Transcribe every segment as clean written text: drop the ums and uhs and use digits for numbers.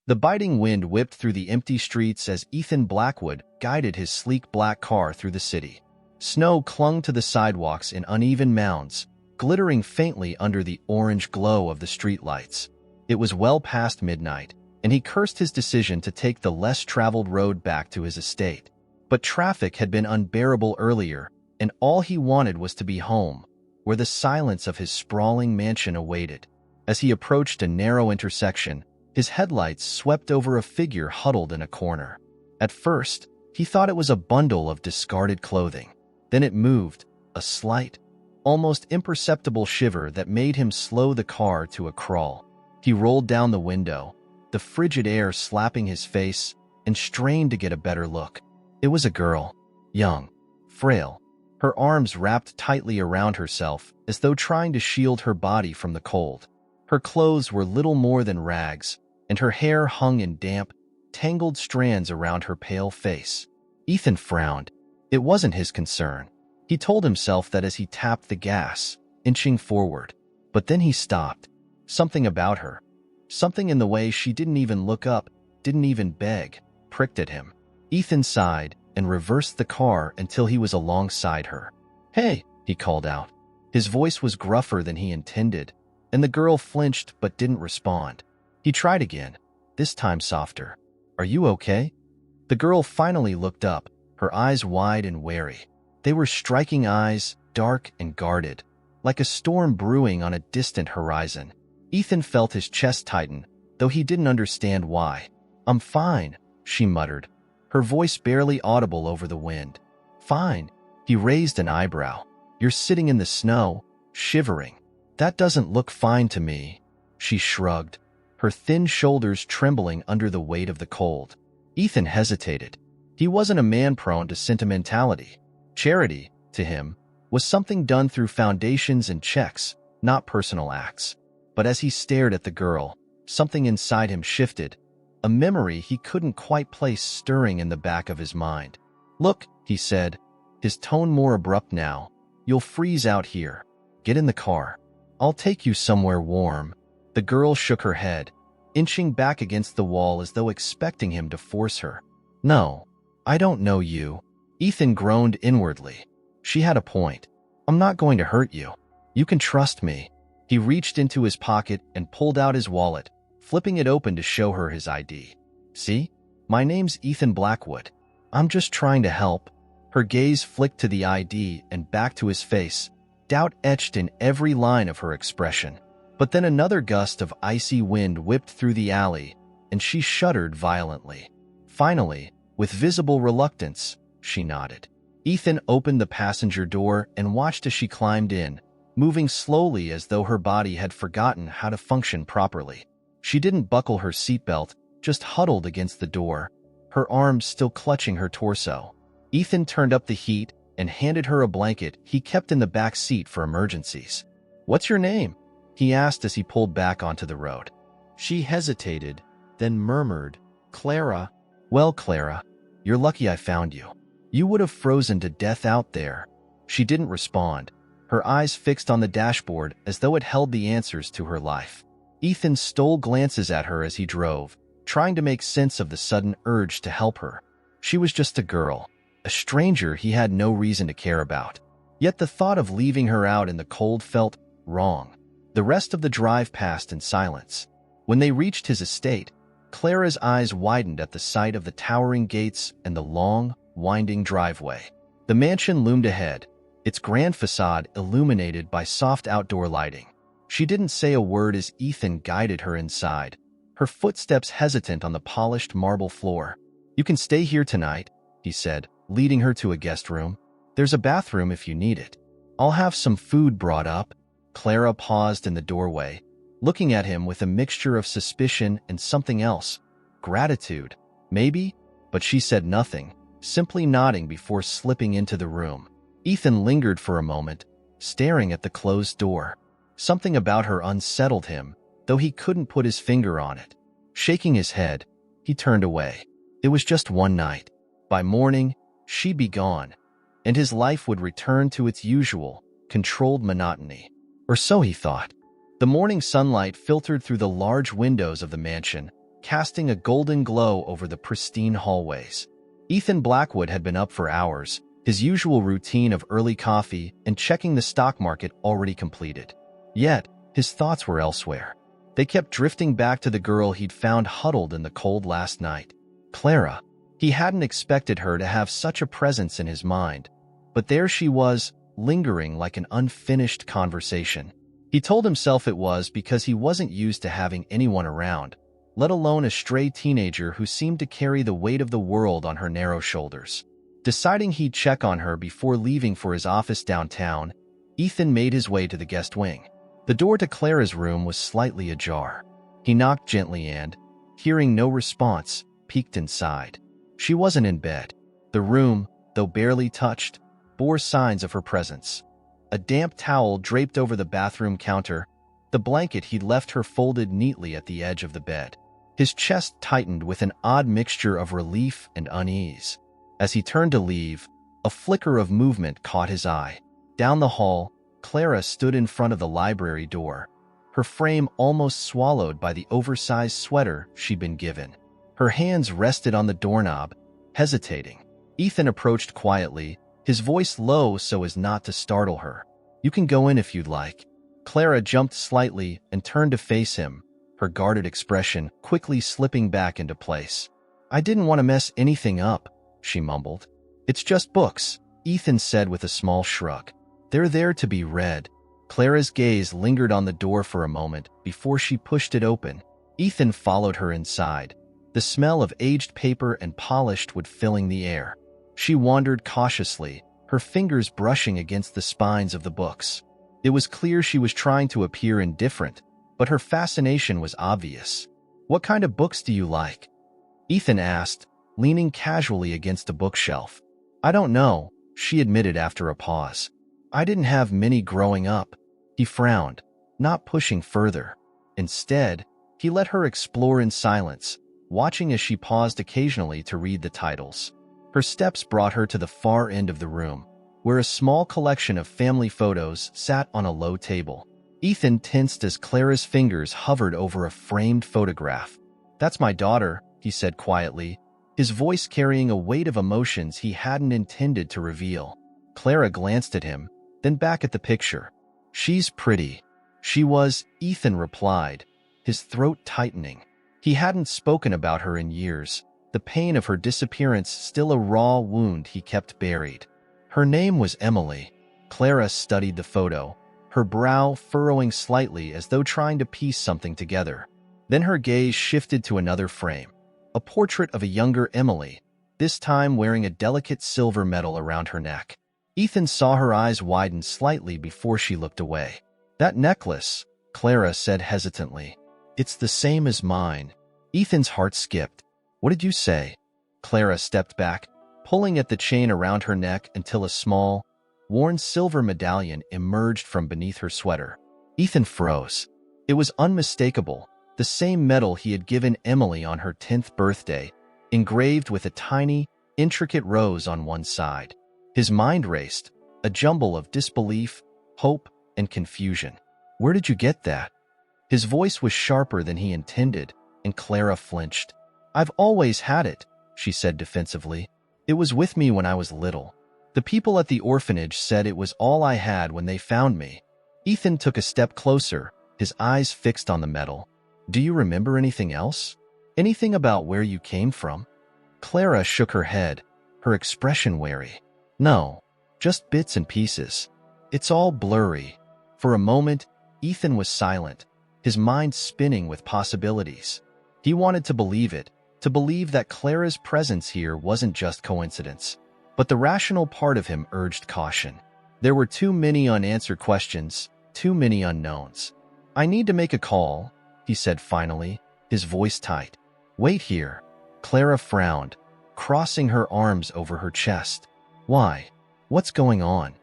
The biting wind whipped through the empty streets as Ethan Blackwood guided his sleek black car through the city. Snow clung to the sidewalks in uneven mounds, glittering faintly under the orange glow of the streetlights. It was well past midnight, and he cursed his decision to take the less-traveled road back to his estate. But traffic had been unbearable earlier, and all he wanted was to be home, where the silence of his sprawling mansion awaited. As he approached a narrow intersection, his headlights swept over a figure huddled in a corner. At first, he thought it was a bundle of discarded clothing. Then it moved, a slight, almost imperceptible shiver that made him slow the car to a crawl. He rolled down the window, the frigid air slapping his face, and strained to get a better look. It was a girl, young, frail, her arms wrapped tightly around herself as though trying to shield her body from the cold. Her clothes were little more than rags, and her hair hung in damp, tangled strands around her pale face. Ethan frowned. It wasn't his concern. He told himself that as he tapped the gas, inching forward. But then he stopped. Something about her, something in the way she didn't even look up, didn't even beg, pricked at him. Ethan sighed and reversed the car until he was alongside her. "Hey," he called out. His voice was gruffer than he intended, and the girl flinched but didn't respond. He tried again, this time softer. "Are you okay?" The girl finally looked up, her eyes wide and wary. They were striking eyes, dark and guarded, like a storm brewing on a distant horizon. Ethan felt his chest tighten, though he didn't understand why. "I'm fine," she muttered, her voice barely audible over the wind. "Fine." He raised an eyebrow. "You're sitting in the snow, shivering. That doesn't look fine to me." She shrugged, her thin shoulders trembling under the weight of the cold. Ethan hesitated. He wasn't a man prone to sentimentality. Charity, to him, was something done through foundations and checks, not personal acts. But as he stared at the girl, something inside him shifted, a memory he couldn't quite place stirring in the back of his mind. "Look," he said, his tone more abrupt now, "you'll freeze out here. Get in the car. I'll take you somewhere warm." The girl shook her head, inching back against the wall as though expecting him to force her. "No, I don't know you." Ethan groaned inwardly. She had a point. "I'm not going to hurt you. You can trust me." He reached into his pocket and pulled out his wallet, flipping it open to show her his ID. "See? My name's Ethan Blackwood. I'm just trying to help." Her gaze flicked to the ID and back to his face, doubt etched in every line of her expression. But then another gust of icy wind whipped through the alley, and she shuddered violently. Finally, with visible reluctance, she nodded. Ethan opened the passenger door and watched as she climbed in, moving slowly as though her body had forgotten how to function properly. She didn't buckle her seatbelt, just huddled against the door, her arms still clutching her torso. Ethan turned up the heat and handed her a blanket he kept in the back seat for emergencies. "What's your name?" he asked as he pulled back onto the road. She hesitated, then murmured, "Clara." "Well, Clara, you're lucky I found you. You would have frozen to death out there." She didn't respond, her eyes fixed on the dashboard as though it held the answers to her life. Ethan stole glances at her as he drove, trying to make sense of the sudden urge to help her. She was just a girl, a stranger he had no reason to care about. Yet the thought of leaving her out in the cold felt wrong. The rest of the drive passed in silence. When they reached his estate, Clara's eyes widened at the sight of the towering gates and the long, winding driveway. The mansion loomed ahead, its grand facade illuminated by soft outdoor lighting. She didn't say a word as Ethan guided her inside, her footsteps hesitant on the polished marble floor. "You can stay here tonight," he said, leading her to a guest room. "There's a bathroom if you need it. I'll have some food brought up." Clara paused in the doorway, looking at him with a mixture of suspicion and something else. Gratitude, maybe? But she said nothing, simply nodding before slipping into the room. Ethan lingered for a moment, staring at the closed door. Something about her unsettled him, though he couldn't put his finger on it. Shaking his head, he turned away. It was just one night. By morning, she'd be gone, and his life would return to its usual, controlled monotony. Or so he thought. The morning sunlight filtered through the large windows of the mansion, casting a golden glow over the pristine hallways. Ethan Blackwood had been up for hours, his usual routine of early coffee and checking the stock market already completed. Yet, his thoughts were elsewhere. They kept drifting back to the girl he'd found huddled in the cold last night. Clara. He hadn't expected her to have such a presence in his mind, but there she was, lingering like an unfinished conversation. He told himself it was because he wasn't used to having anyone around, let alone a stray teenager who seemed to carry the weight of the world on her narrow shoulders. Deciding he'd check on her before leaving for his office downtown, Ethan made his way to the guest wing. The door to Clara's room was slightly ajar. He knocked gently and, hearing no response, peeked inside. She wasn't in bed. The room, though barely touched, bore signs of her presence. A damp towel draped over the bathroom counter, the blanket he'd left her folded neatly at the edge of the bed. His chest tightened with an odd mixture of relief and unease. As he turned to leave, a flicker of movement caught his eye. Down the hall, Clara stood in front of the library door, her frame almost swallowed by the oversized sweater she'd been given. Her hands rested on the doorknob, hesitating. Ethan approached quietly, his voice low so as not to startle her. "You can go in if you'd like." Clara jumped slightly and turned to face him, her guarded expression quickly slipping back into place. "I didn't want to mess anything up," she mumbled. "It's just books," Ethan said with a small shrug. "They're there to be read." Clara's gaze lingered on the door for a moment before she pushed it open. Ethan followed her inside, the smell of aged paper and polished wood filling the air. She wandered cautiously, her fingers brushing against the spines of the books. It was clear she was trying to appear indifferent, but her fascination was obvious. "What kind of books do you like?" Ethan asked, leaning casually against a bookshelf. "I don't know," she admitted after a pause. "I didn't have many growing up." He frowned, not pushing further. Instead, he let her explore in silence, watching as she paused occasionally to read the titles. Her steps brought her to the far end of the room, where a small collection of family photos sat on a low table. Ethan tensed as Clara's fingers hovered over a framed photograph. "That's my daughter," he said quietly, his voice carrying a weight of emotions he hadn't intended to reveal. Clara glanced at him, then back at the picture. "She's pretty." "She was," Ethan replied, his throat tightening. He hadn't spoken about her in years, the pain of her disappearance still a raw wound he kept buried. "Her name was Emily." Clara studied the photo, her brow furrowing slightly as though trying to piece something together. Then her gaze shifted to another frame, a portrait of a younger Emily, this time wearing a delicate silver medal around her neck. Ethan saw her eyes widen slightly before she looked away. "That necklace," Clara said hesitantly. "It's the same as mine." Ethan's heart skipped. "What did you say?" Clara stepped back, pulling at the chain around her neck until a small, worn silver medallion emerged from beneath her sweater. Ethan froze. It was unmistakable, the same medal he had given Emily on her 10th birthday, engraved with a tiny, intricate rose on one side. His mind raced, a jumble of disbelief, hope, and confusion. "Where did you get that?" His voice was sharper than he intended, and Clara flinched. "I've always had it," she said defensively. "It was with me when I was little. The people at the orphanage said it was all I had when they found me." Ethan took a step closer, his eyes fixed on the medal. "Do you remember anything else? Anything about where you came from?" Clara shook her head, her expression wary. "No, just bits and pieces. It's all blurry." For a moment, Ethan was silent, his mind spinning with possibilities. He wanted to believe it, to believe that Clara's presence here wasn't just coincidence. But the rational part of him urged caution. There were too many unanswered questions, too many unknowns. "I need to make a call," he said finally, his voice tight. "Wait here." Clara frowned, crossing her arms over her chest. "Why? What's going on?"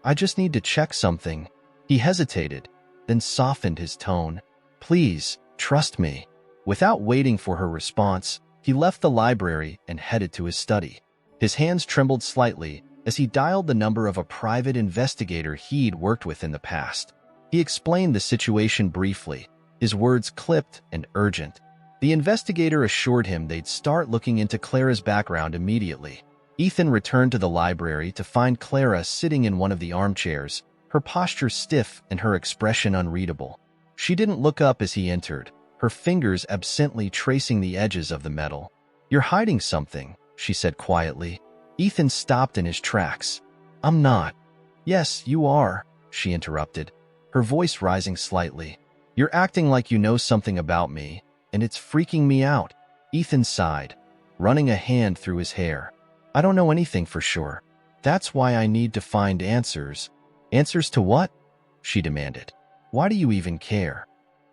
"I just need to check something." He hesitated, then softened his tone. "Please, trust me." Without waiting for her response, he left the library and headed to his study. His hands trembled slightly as he dialed the number of a private investigator he'd worked with in the past. He explained the situation briefly, his words clipped and urgent. The investigator assured him they'd start looking into Clara's background immediately. Ethan returned to the library to find Clara sitting in one of the armchairs, her posture stiff and her expression unreadable. She didn't look up as he entered, her fingers absently tracing the edges of the metal. "You're hiding something," she said quietly. Ethan stopped in his tracks. "I'm not." "Yes, you are," she interrupted, her voice rising slightly. "You're acting like you know something about me, and it's freaking me out." Ethan sighed, running a hand through his hair. "I don't know anything for sure. That's why I need to find answers." "Answers to what?" she demanded. "Why do you even care?"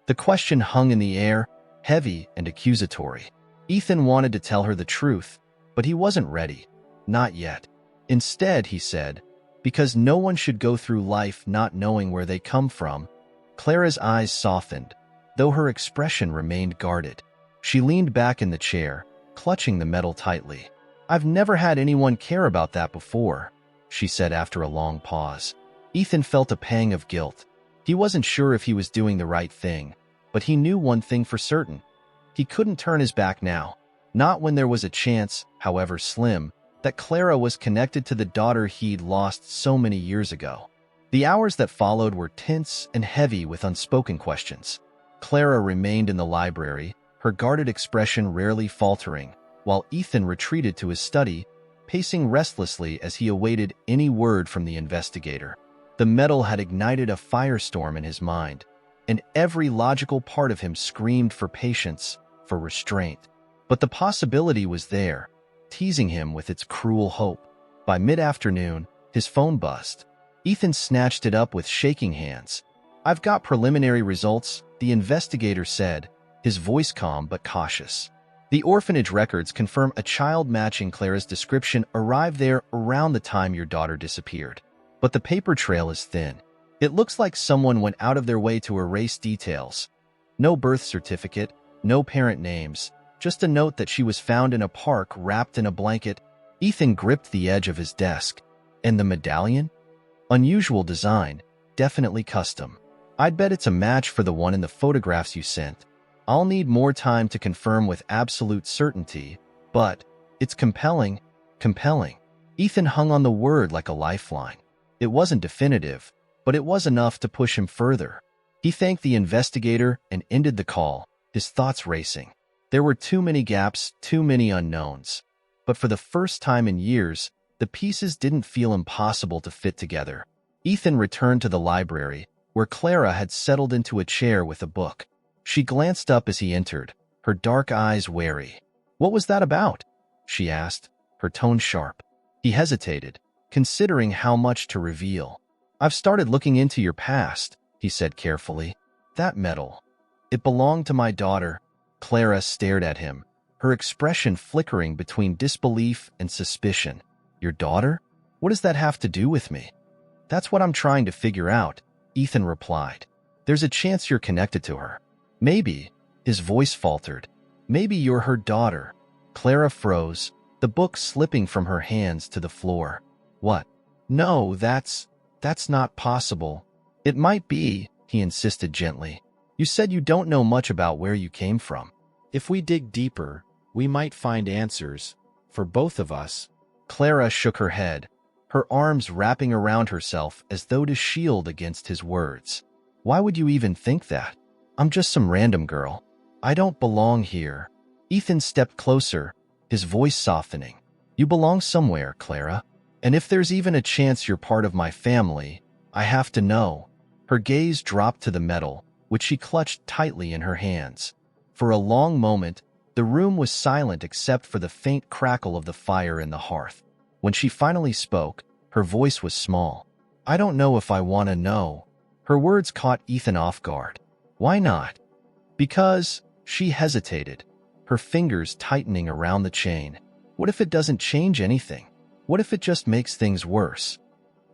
The question hung in the air, heavy and accusatory. Ethan wanted to tell her the truth, but he wasn't ready. Not yet. Instead, he said, "Because no one should go through life not knowing where they come from." Clara's eyes softened, though her expression remained guarded. She leaned back in the chair, clutching the metal tightly. "I've never had anyone care about that before," she said after a long pause. Ethan felt a pang of guilt. He wasn't sure if he was doing the right thing, but he knew one thing for certain. He couldn't turn his back now, not when there was a chance, however slim, that Clara was connected to the daughter he'd lost so many years ago. The hours that followed were tense and heavy with unspoken questions. Clara remained in the library, her guarded expression rarely faltering, while Ethan retreated to his study, pacing restlessly as he awaited any word from the investigator. The metal had ignited a firestorm in his mind, and every logical part of him screamed for patience, for restraint. But the possibility was there, teasing him with its cruel hope. By mid-afternoon, his phone buzzed. Ethan snatched it up with shaking hands. "I've got preliminary results," the investigator said, his voice calm but cautious. "The orphanage records confirm a child matching Clara's description arrived there around the time your daughter disappeared. But the paper trail is thin. It looks like someone went out of their way to erase details. No birth certificate, no parent names, just a note that she was found in a park wrapped in a blanket." Ethan gripped the edge of his desk. "And the medallion? Unusual design, definitely custom. I'd bet it's a match for the one in the photographs you sent. I'll need more time to confirm with absolute certainty, but it's compelling, compelling." Ethan hung on the word like a lifeline. It wasn't definitive, but it was enough to push him further. He thanked the investigator and ended the call, his thoughts racing. There were too many gaps, too many unknowns. But for the first time in years, the pieces didn't feel impossible to fit together. Ethan returned to the library, where Clara had settled into a chair with a book. She glanced up as he entered, her dark eyes wary. "What was that about?" she asked, her tone sharp. He hesitated, considering how much to reveal. "I've started looking into your past," he said carefully. "That medal. It belonged to my daughter." Clara stared at him, her expression flickering between disbelief and suspicion. "Your daughter? What does that have to do with me?" "That's what I'm trying to figure out," Ethan replied. "There's a chance you're connected to her. Maybe," his voice faltered, "maybe you're her daughter." Clara froze, the book slipping from her hands to the floor. "What? No, that's not possible." "It might be," he insisted gently. "You said you don't know much about where you came from. If we dig deeper, we might find answers, for both of us." Clara shook her head, her arms wrapping around herself as though to shield against his words. "Why would you even think that? I'm just some random girl. I don't belong here." Ethan stepped closer, his voice softening. "You belong somewhere, Clara. And if there's even a chance you're part of my family, I have to know." Her gaze dropped to the metal, which she clutched tightly in her hands. For a long moment, the room was silent except for the faint crackle of the fire in the hearth. When she finally spoke, her voice was small. "I don't know if I want to know." Her words caught Ethan off guard. "Why not?" "Because," she hesitated, her fingers tightening around the chain. "What if it doesn't change anything? What if it just makes things worse?"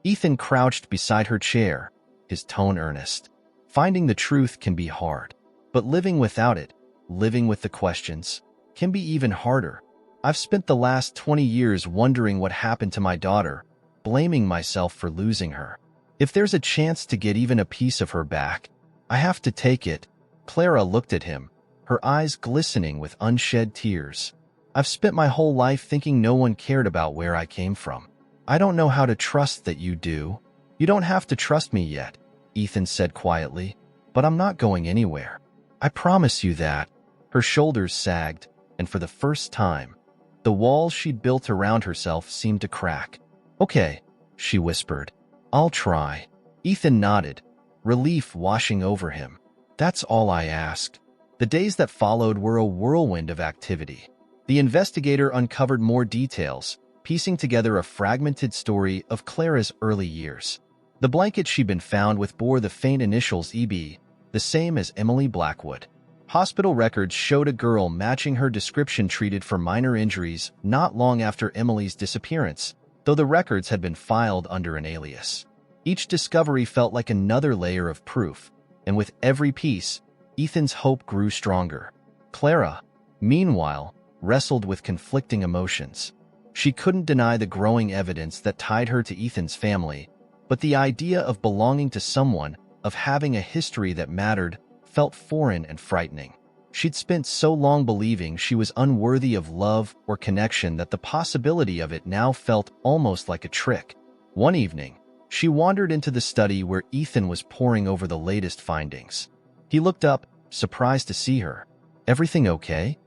Ethan crouched beside her chair, his tone earnest. "Finding the truth can be hard, but living without it, living with the questions, can be even harder. I've spent the last 20 years wondering what happened to my daughter, blaming myself for losing her. If there's a chance to get even a piece of her back, I have to take it." Clara looked at him, her eyes glistening with unshed tears. I've spent my whole life thinking no one cared about where I came from. I don't know how to trust that you do. You don't have to trust me yet, Ethan said quietly, but I'm not going anywhere. I promise you that. Her shoulders sagged, and for the first time, the walls she'd built around herself seemed to crack. Okay, she whispered. I'll try. Ethan nodded, relief washing over him. That's all I asked. The days that followed were a whirlwind of activity. The investigator uncovered more details, piecing together a fragmented story of Clara's early years. The blanket she'd been found with bore the faint initials EB, the same as Emily Blackwood. Hospital records showed a girl matching her description treated for minor injuries not long after Emily's disappearance, though the records had been filed under an alias. Each discovery felt like another layer of proof, and with every piece, Ethan's hope grew stronger. Clara, meanwhile, wrestled with conflicting emotions. She couldn't deny the growing evidence that tied her to Ethan's family, but the idea of belonging to someone, of having a history that mattered, felt foreign and frightening. She'd spent so long believing she was unworthy of love or connection that the possibility of it now felt almost like a trick. One evening, she wandered into the study where Ethan was poring over the latest findings. He looked up, surprised to see her. Everything okay?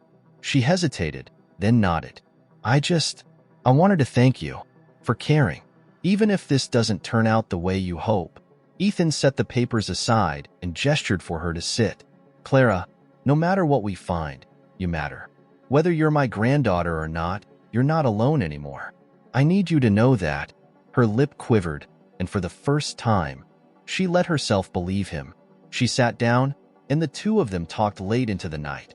She hesitated, then nodded. I wanted to thank you for caring. Even if this doesn't turn out the way you hope. Ethan set the papers aside and gestured for her to sit. Clara, no matter what we find, you matter. Whether you're my granddaughter or not, you're not alone anymore. I need you to know that. Her lip quivered, and for the first time, she let herself believe him. She sat down, and the two of them talked late into the night.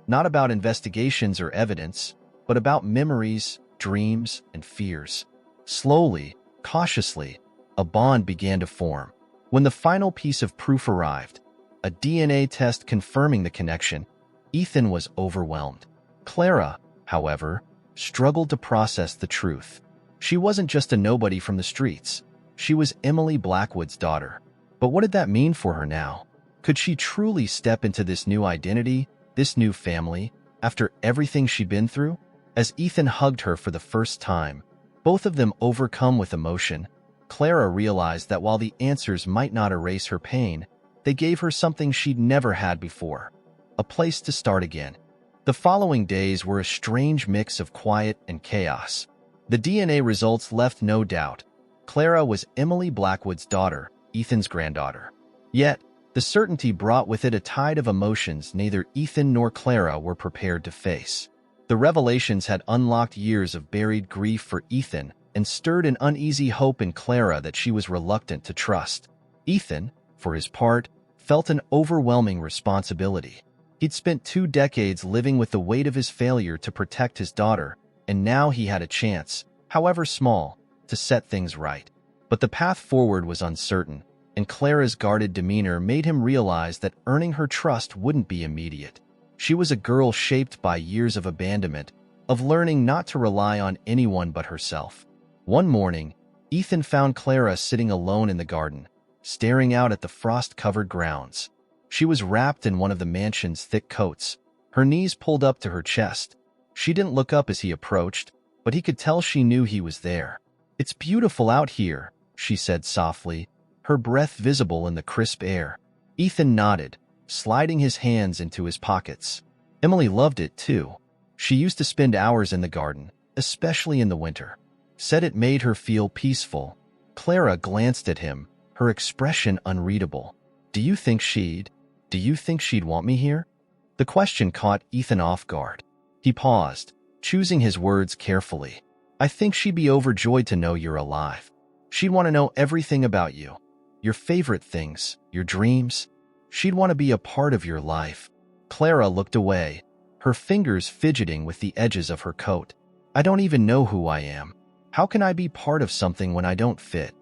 Not about investigations or evidence, but about memories, dreams, and fears. Slowly, cautiously, a bond began to form. When the final piece of proof arrived, a DNA test confirming the connection, Ethan was overwhelmed. Clara, however, struggled to process the truth. She wasn't just a nobody from the streets. She was Emily Blackwood's daughter. But what did that mean for her now? Could she truly step into this new identity, this new family, after everything she'd been through? As Ethan hugged her for the first time, both of them overcome with emotion, Clara realized that while the answers might not erase her pain, they gave her something she'd never had before, a place to start again. The following days were a strange mix of quiet and chaos. The DNA results left no doubt. Clara was Emily Blackwood's daughter, Ethan's granddaughter. Yet, the certainty brought with it a tide of emotions neither Ethan nor Clara were prepared to face. The revelations had unlocked years of buried grief for Ethan and stirred an uneasy hope in Clara that she was reluctant to trust. Ethan, for his part, felt an overwhelming responsibility. He'd spent 2 decades living with the weight of his failure to protect his daughter, and now he had a chance, however small, to set things right. But the path forward was uncertain, and Clara's guarded demeanor made him realize that earning her trust wouldn't be immediate. She was a girl shaped by years of abandonment, of learning not to rely on anyone but herself. One morning, Ethan found Clara sitting alone in the garden, staring out at the frost-covered grounds. She was wrapped in one of the mansion's thick coats, her knees pulled up to her chest. She didn't look up as he approached, but he could tell she knew he was there. "It's beautiful out here," she said softly, her breath visible in the crisp air. Ethan nodded, sliding his hands into his pockets. Emily loved it too. She used to spend hours in the garden, especially in the winter. Said it made her feel peaceful. Clara glanced at him, her expression unreadable. Do you think she'd want me here?" The question caught Ethan off guard. He paused, choosing his words carefully. "I think she'd be overjoyed to know you're alive. She'd want to know everything about you. Your favorite things, your dreams. She'd want to be a part of your life." Clara looked away, her fingers fidgeting with the edges of her coat. "I don't even know who I am. How can I be part of something when I don't fit?"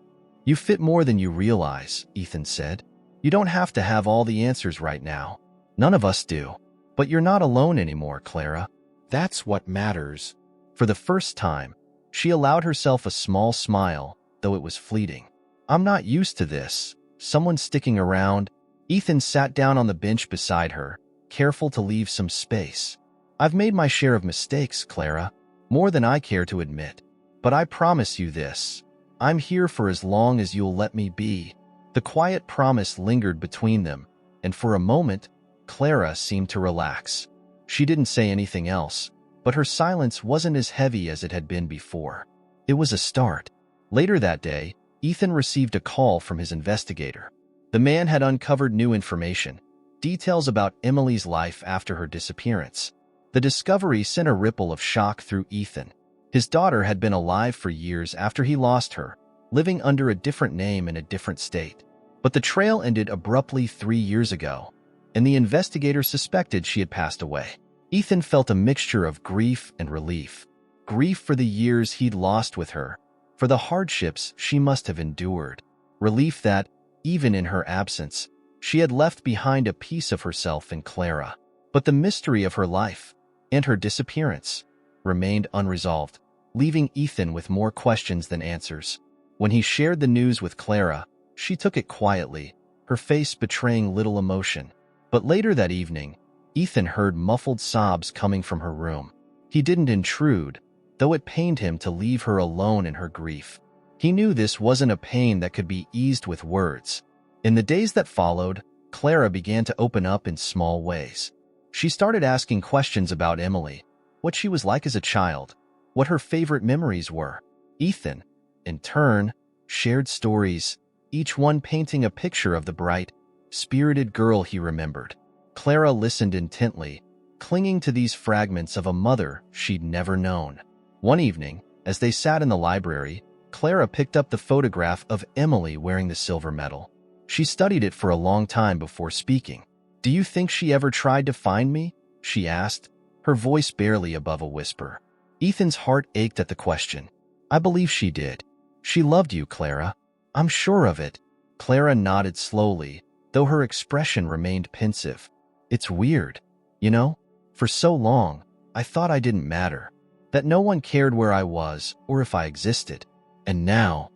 "You fit more than you realize," Ethan said. "You don't have to have all the answers right now. None of us do. But you're not alone anymore, Clara. That's what matters." For the first time, she allowed herself a small smile, though it was fleeting. "I'm not used to this. Someone sticking around." Ethan sat down on the bench beside her, careful to leave some space. I've made my share of mistakes, Clara, more than I care to admit. But I promise you this. I'm here for as long as you'll let me be. The quiet promise lingered between them, and for a moment, Clara seemed to relax. She didn't say anything else, but her silence wasn't as heavy as it had been before. It was a start. Later that day, Ethan received a call from his investigator. The man had uncovered new information, details about Emily's life after her disappearance. The discovery sent a ripple of shock through Ethan. His daughter had been alive for years after he lost her, living under a different name in a different state. But the trail ended abruptly 3 years ago, and the investigator suspected she had passed away. Ethan felt a mixture of grief and relief. Grief for the years he'd lost with her, for the hardships she must have endured. Relief that, even in her absence, she had left behind a piece of herself in Clara. But the mystery of her life, and her disappearance, remained unresolved, leaving Ethan with more questions than answers. When he shared the news with Clara, she took it quietly, her face betraying little emotion. But later that evening, Ethan heard muffled sobs coming from her room. He didn't intrude, though it pained him to leave her alone in her grief. He knew this wasn't a pain that could be eased with words. In the days that followed, Clara began to open up in small ways. She started asking questions about Emily, what she was like as a child, what her favorite memories were. Ethan, in turn, shared stories, each one painting a picture of the bright, spirited girl he remembered. Clara listened intently, clinging to these fragments of a mother she'd never known. One evening, as they sat in the library, Clara picked up the photograph of Emily wearing the silver medal. She studied it for a long time before speaking. "Do you think she ever tried to find me?" she asked, her voice barely above a whisper. Ethan's heart ached at the question. "I believe she did. She loved you, Clara. I'm sure of it." Clara nodded slowly, though her expression remained pensive. "It's weird. You know, for so long, I thought I didn't matter, that no one cared where I was or if I existed. And now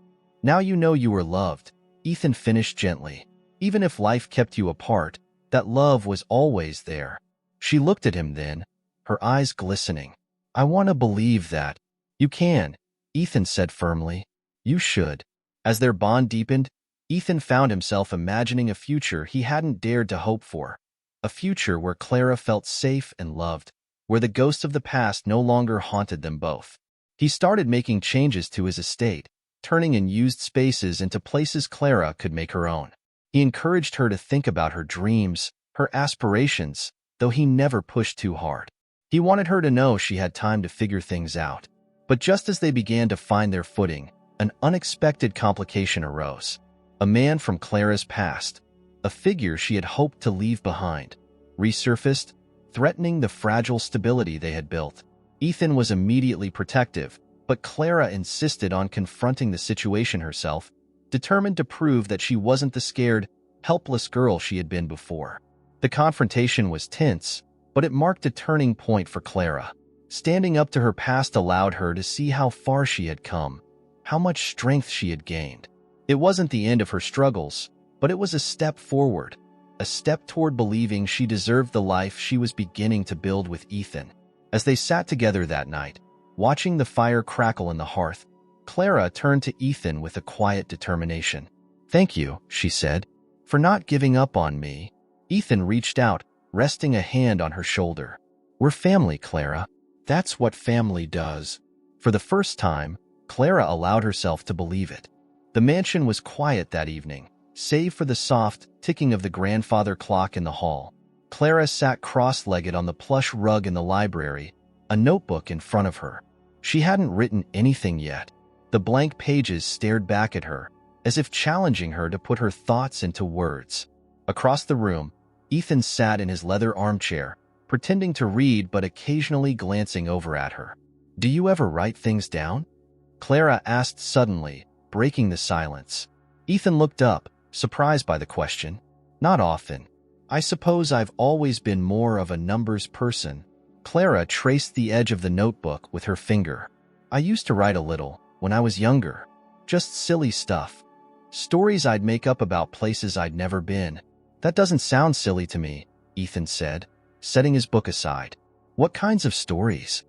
you know you were loved," Ethan finished gently. "Even if life kept you apart, that love was always there." She looked at him then, her eyes glistening. "I want to believe that." "You can," Ethan said firmly. "You should." As their bond deepened, Ethan found himself imagining a future he hadn't dared to hope for. A future where Clara felt safe and loved, where the ghosts of the past no longer haunted them both. He started making changes to his estate, turning unused spaces into places Clara could make her own. He encouraged her to think about her dreams, her aspirations, though he never pushed too hard. He wanted her to know she had time to figure things out. But just as they began to find their footing, an unexpected complication arose. A man from Clara's past, a figure she had hoped to leave behind, resurfaced, threatening the fragile stability they had built. Ethan was immediately protective, but Clara insisted on confronting the situation herself, determined to prove that she wasn't the scared, helpless girl she had been before. The confrontation was tense, but it marked a turning point for Clara. Standing up to her past allowed her to see how far she had come, how much strength she had gained. It wasn't the end of her struggles, but it was a step forward, a step toward believing she deserved the life she was beginning to build with Ethan. As they sat together that night, watching the fire crackle in the hearth, Clara turned to Ethan with a quiet determination. "Thank you," she said, "for not giving up on me." Ethan reached out, resting a hand on her shoulder. "We're family, Clara. That's what family does." For the first time, Clara allowed herself to believe it. The mansion was quiet that evening, save for the soft ticking of the grandfather clock in the hall. Clara sat cross-legged on the plush rug in the library, a notebook in front of her. She hadn't written anything yet. The blank pages stared back at her, as if challenging her to put her thoughts into words. Across the room, Ethan sat in his leather armchair, pretending to read but occasionally glancing over at her. "Do you ever write things down?" Clara asked suddenly, breaking the silence. Ethan looked up, surprised by the question. "Not often. I suppose I've always been more of a numbers person." Clara traced the edge of the notebook with her finger. "I used to write a little, when I was younger. Just silly stuff. Stories I'd make up about places I'd never been." "That doesn't sound silly to me," Ethan said. setting his book aside. What kinds of stories?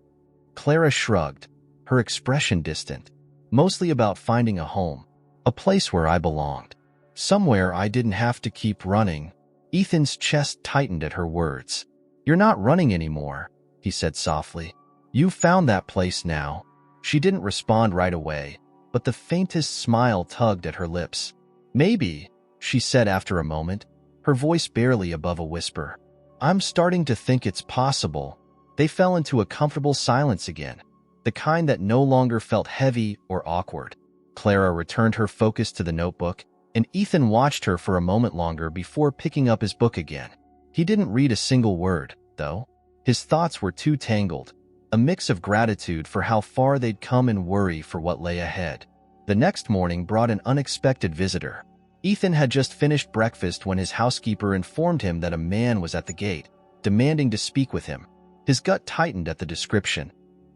Clara shrugged, her expression distant. Mostly about finding a home, a place where I belonged. Somewhere I didn't have to keep running. Ethan's chest tightened at her words. You're not running anymore, he said softly. You've found that place now. She didn't respond right away, but the faintest smile tugged at her lips. Maybe, she said after a moment, her voice barely above a whisper. I'm starting to think it's possible. They fell into a comfortable silence again, the kind that no longer felt heavy or awkward. Clara returned her focus to the notebook, and Ethan watched her for a moment longer before picking up his book again. He didn't read a single word, though. His thoughts were too tangled, a mix of gratitude for how far they'd come and worry for what lay ahead. The next morning brought an unexpected visitor. Ethan had just finished breakfast when his housekeeper informed him that a man was at the gate, demanding to speak with him. His gut tightened at the description.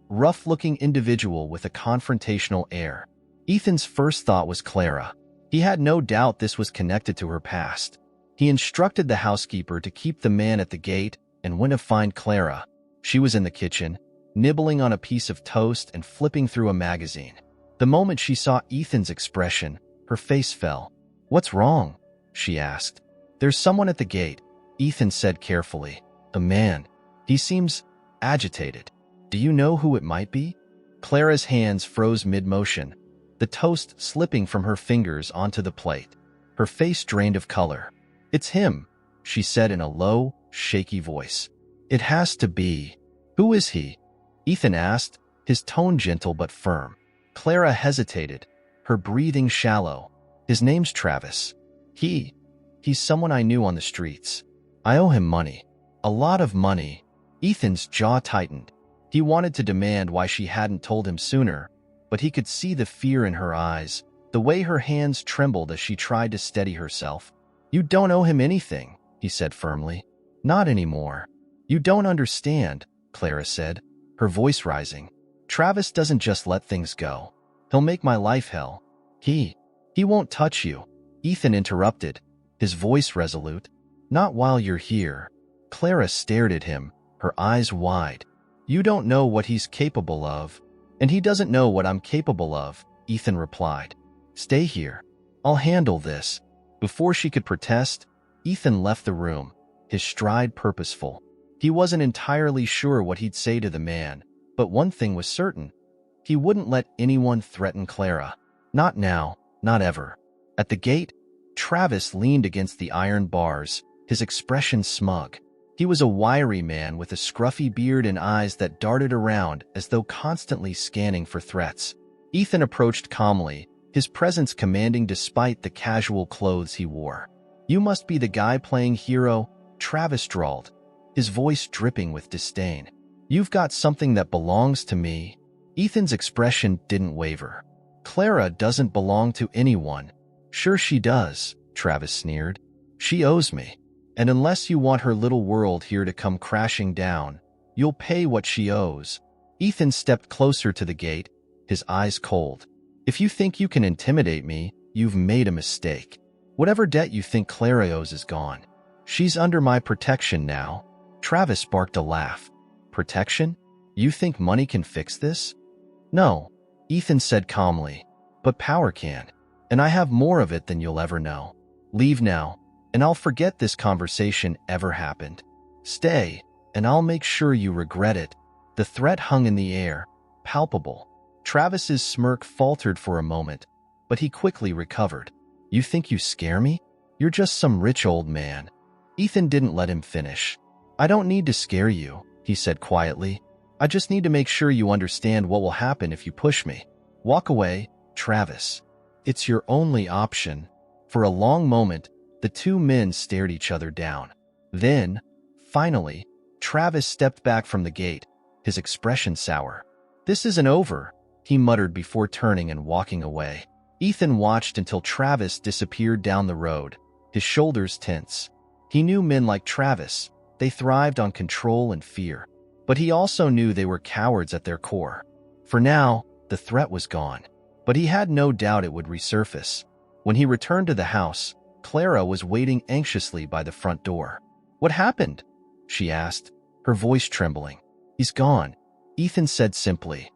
Rough-looking individual with a confrontational air. Ethan's first thought was Clara. He had no doubt this was connected to her past. He instructed the housekeeper to keep the man at the gate and went to find Clara. She was in the kitchen, nibbling on a piece of toast and flipping through a magazine. The moment she saw Ethan's expression, her face fell. What's wrong? She asked. There's someone at the gate, Ethan said carefully. A man. He seems agitated. Do you know who it might be? Clara's hands froze mid-motion, the toast slipping from her fingers onto the plate. Her face drained of color. It's him, she said in a low, shaky voice. It has to be. Who is he? Ethan asked, his tone gentle but firm. Clara hesitated, her breathing shallow. His name's Travis. He's someone I knew on the streets. I owe him money. A lot of money. Ethan's jaw tightened. He wanted to demand why she hadn't told him sooner, but he could see the fear in her eyes, the way her hands trembled as she tried to steady herself. You don't owe him anything, he said firmly. Not anymore. You don't understand, Clara said, her voice rising. Travis doesn't just let things go. He'll make my life hell. He won't touch you. Ethan interrupted, his voice resolute. Not while you're here. Clara stared at him, her eyes wide. You don't know what he's capable of, and he doesn't know what I'm capable of, Ethan replied. Stay here. I'll handle this. Before she could protest, Ethan left the room, his stride purposeful. He wasn't entirely sure what he'd say to the man, but one thing was certain. He wouldn't let anyone threaten Clara. Not now, not ever. At the gate, Travis leaned against the iron bars, his expression smug. He was a wiry man with a scruffy beard and eyes that darted around as though constantly scanning for threats. Ethan approached calmly, his presence commanding despite the casual clothes he wore. You must be the guy playing hero, Travis drawled, his voice dripping with disdain. You've got something that belongs to me. Ethan's expression didn't waver. Clara doesn't belong to anyone. Sure she does, Travis sneered. She owes me. And unless you want her little world here to come crashing down, you'll pay what she owes. Ethan stepped closer to the gate, his eyes cold. If you think you can intimidate me, you've made a mistake. Whatever debt you think Clara owes is gone. She's under my protection now. Travis sparked a laugh. Protection? You think money can fix this? No, Ethan said calmly. But power can. And I have more of it than you'll ever know. Leave now, and I'll forget this conversation ever happened. Stay, and I'll make sure you regret it. The threat hung in the air, palpable. Travis's smirk faltered for a moment, but he quickly recovered. You think you scare me? You're just some rich old man. Ethan didn't let him finish. I don't need to scare you, he said quietly. I just need to make sure you understand what will happen if you push me. Walk away, Travis. It's your only option. For a long moment, the two men stared each other down. Then, finally, Travis stepped back from the gate, his expression sour. This isn't over, he muttered before turning and walking away. Ethan watched until Travis disappeared down the road, his shoulders tense. He knew men like Travis. They thrived on control and fear. But he also knew they were cowards at their core. For now, the threat was gone. But he had no doubt it would resurface. When he returned to the house, Clara was waiting anxiously by the front door. What happened? she asked, her voice trembling. He's gone, Ethan said simply.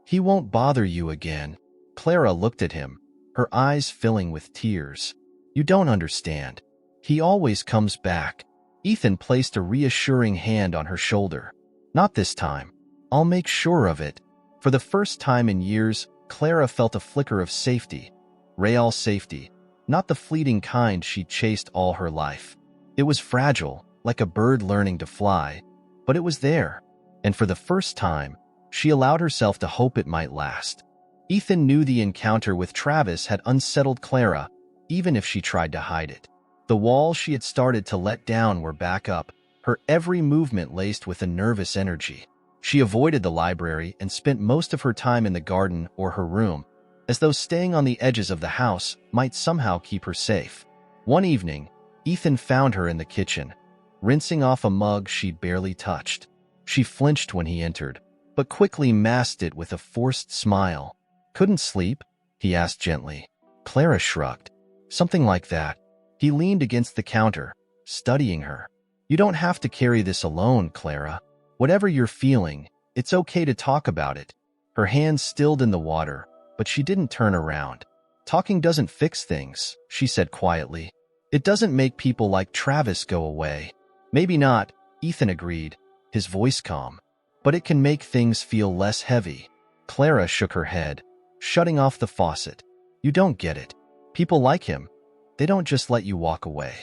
He won't bother you again. Clara looked at him, her eyes filling with tears. You don't understand. He always comes back. Ethan placed a reassuring hand on her shoulder. Not this time. I'll make sure of it. For the first time in years, Clara felt a flicker of safety. Real safety. Not the fleeting kind she'd chased all her life. It was fragile, like a bird learning to fly, but it was there. And for the first time, she allowed herself to hope it might last. Ethan knew the encounter with Travis had unsettled Clara, even if she tried to hide it. The walls she had started to let down were back up, her every movement laced with a nervous energy. She avoided the library and spent most of her time in the garden or her room, as though staying on the edges of the house might somehow keep her safe. One evening, Ethan found her in the kitchen, rinsing off a mug she'd barely touched. She flinched when he entered, but quickly masked it with a forced smile. Couldn't sleep? He asked gently. Clara shrugged. Something like that. He leaned against the counter, studying her. You don't have to carry this alone, Clara. Whatever you're feeling, it's okay to talk about it. Her hands stilled in the water, but she didn't turn around. Talking doesn't fix things, she said quietly. It doesn't make people like Travis go away. Maybe not, Ethan agreed, his voice calm. But it can make things feel less heavy. Clara shook her head, shutting off the faucet. You don't get it. People like him. They don't just let you walk away.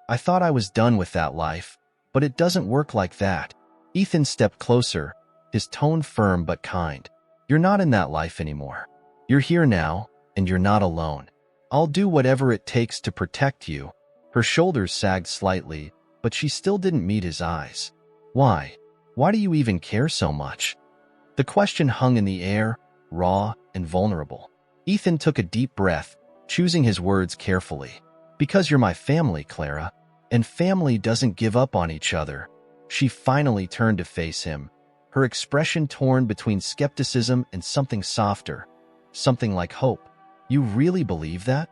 I thought I was done with that life, but it doesn't work like that. Ethan stepped closer, his tone firm but kind. You're not in that life anymore. You're here now, and you're not alone. I'll do whatever it takes to protect you. Her shoulders sagged slightly, but she still didn't meet his eyes. Why? Why do you even care so much? The question hung in the air, raw and vulnerable. Ethan took a deep breath, choosing his words carefully. Because you're my family, Clara, and family doesn't give up on each other. She finally turned to face him, her expression torn between skepticism and something softer, something like hope. You really believe that?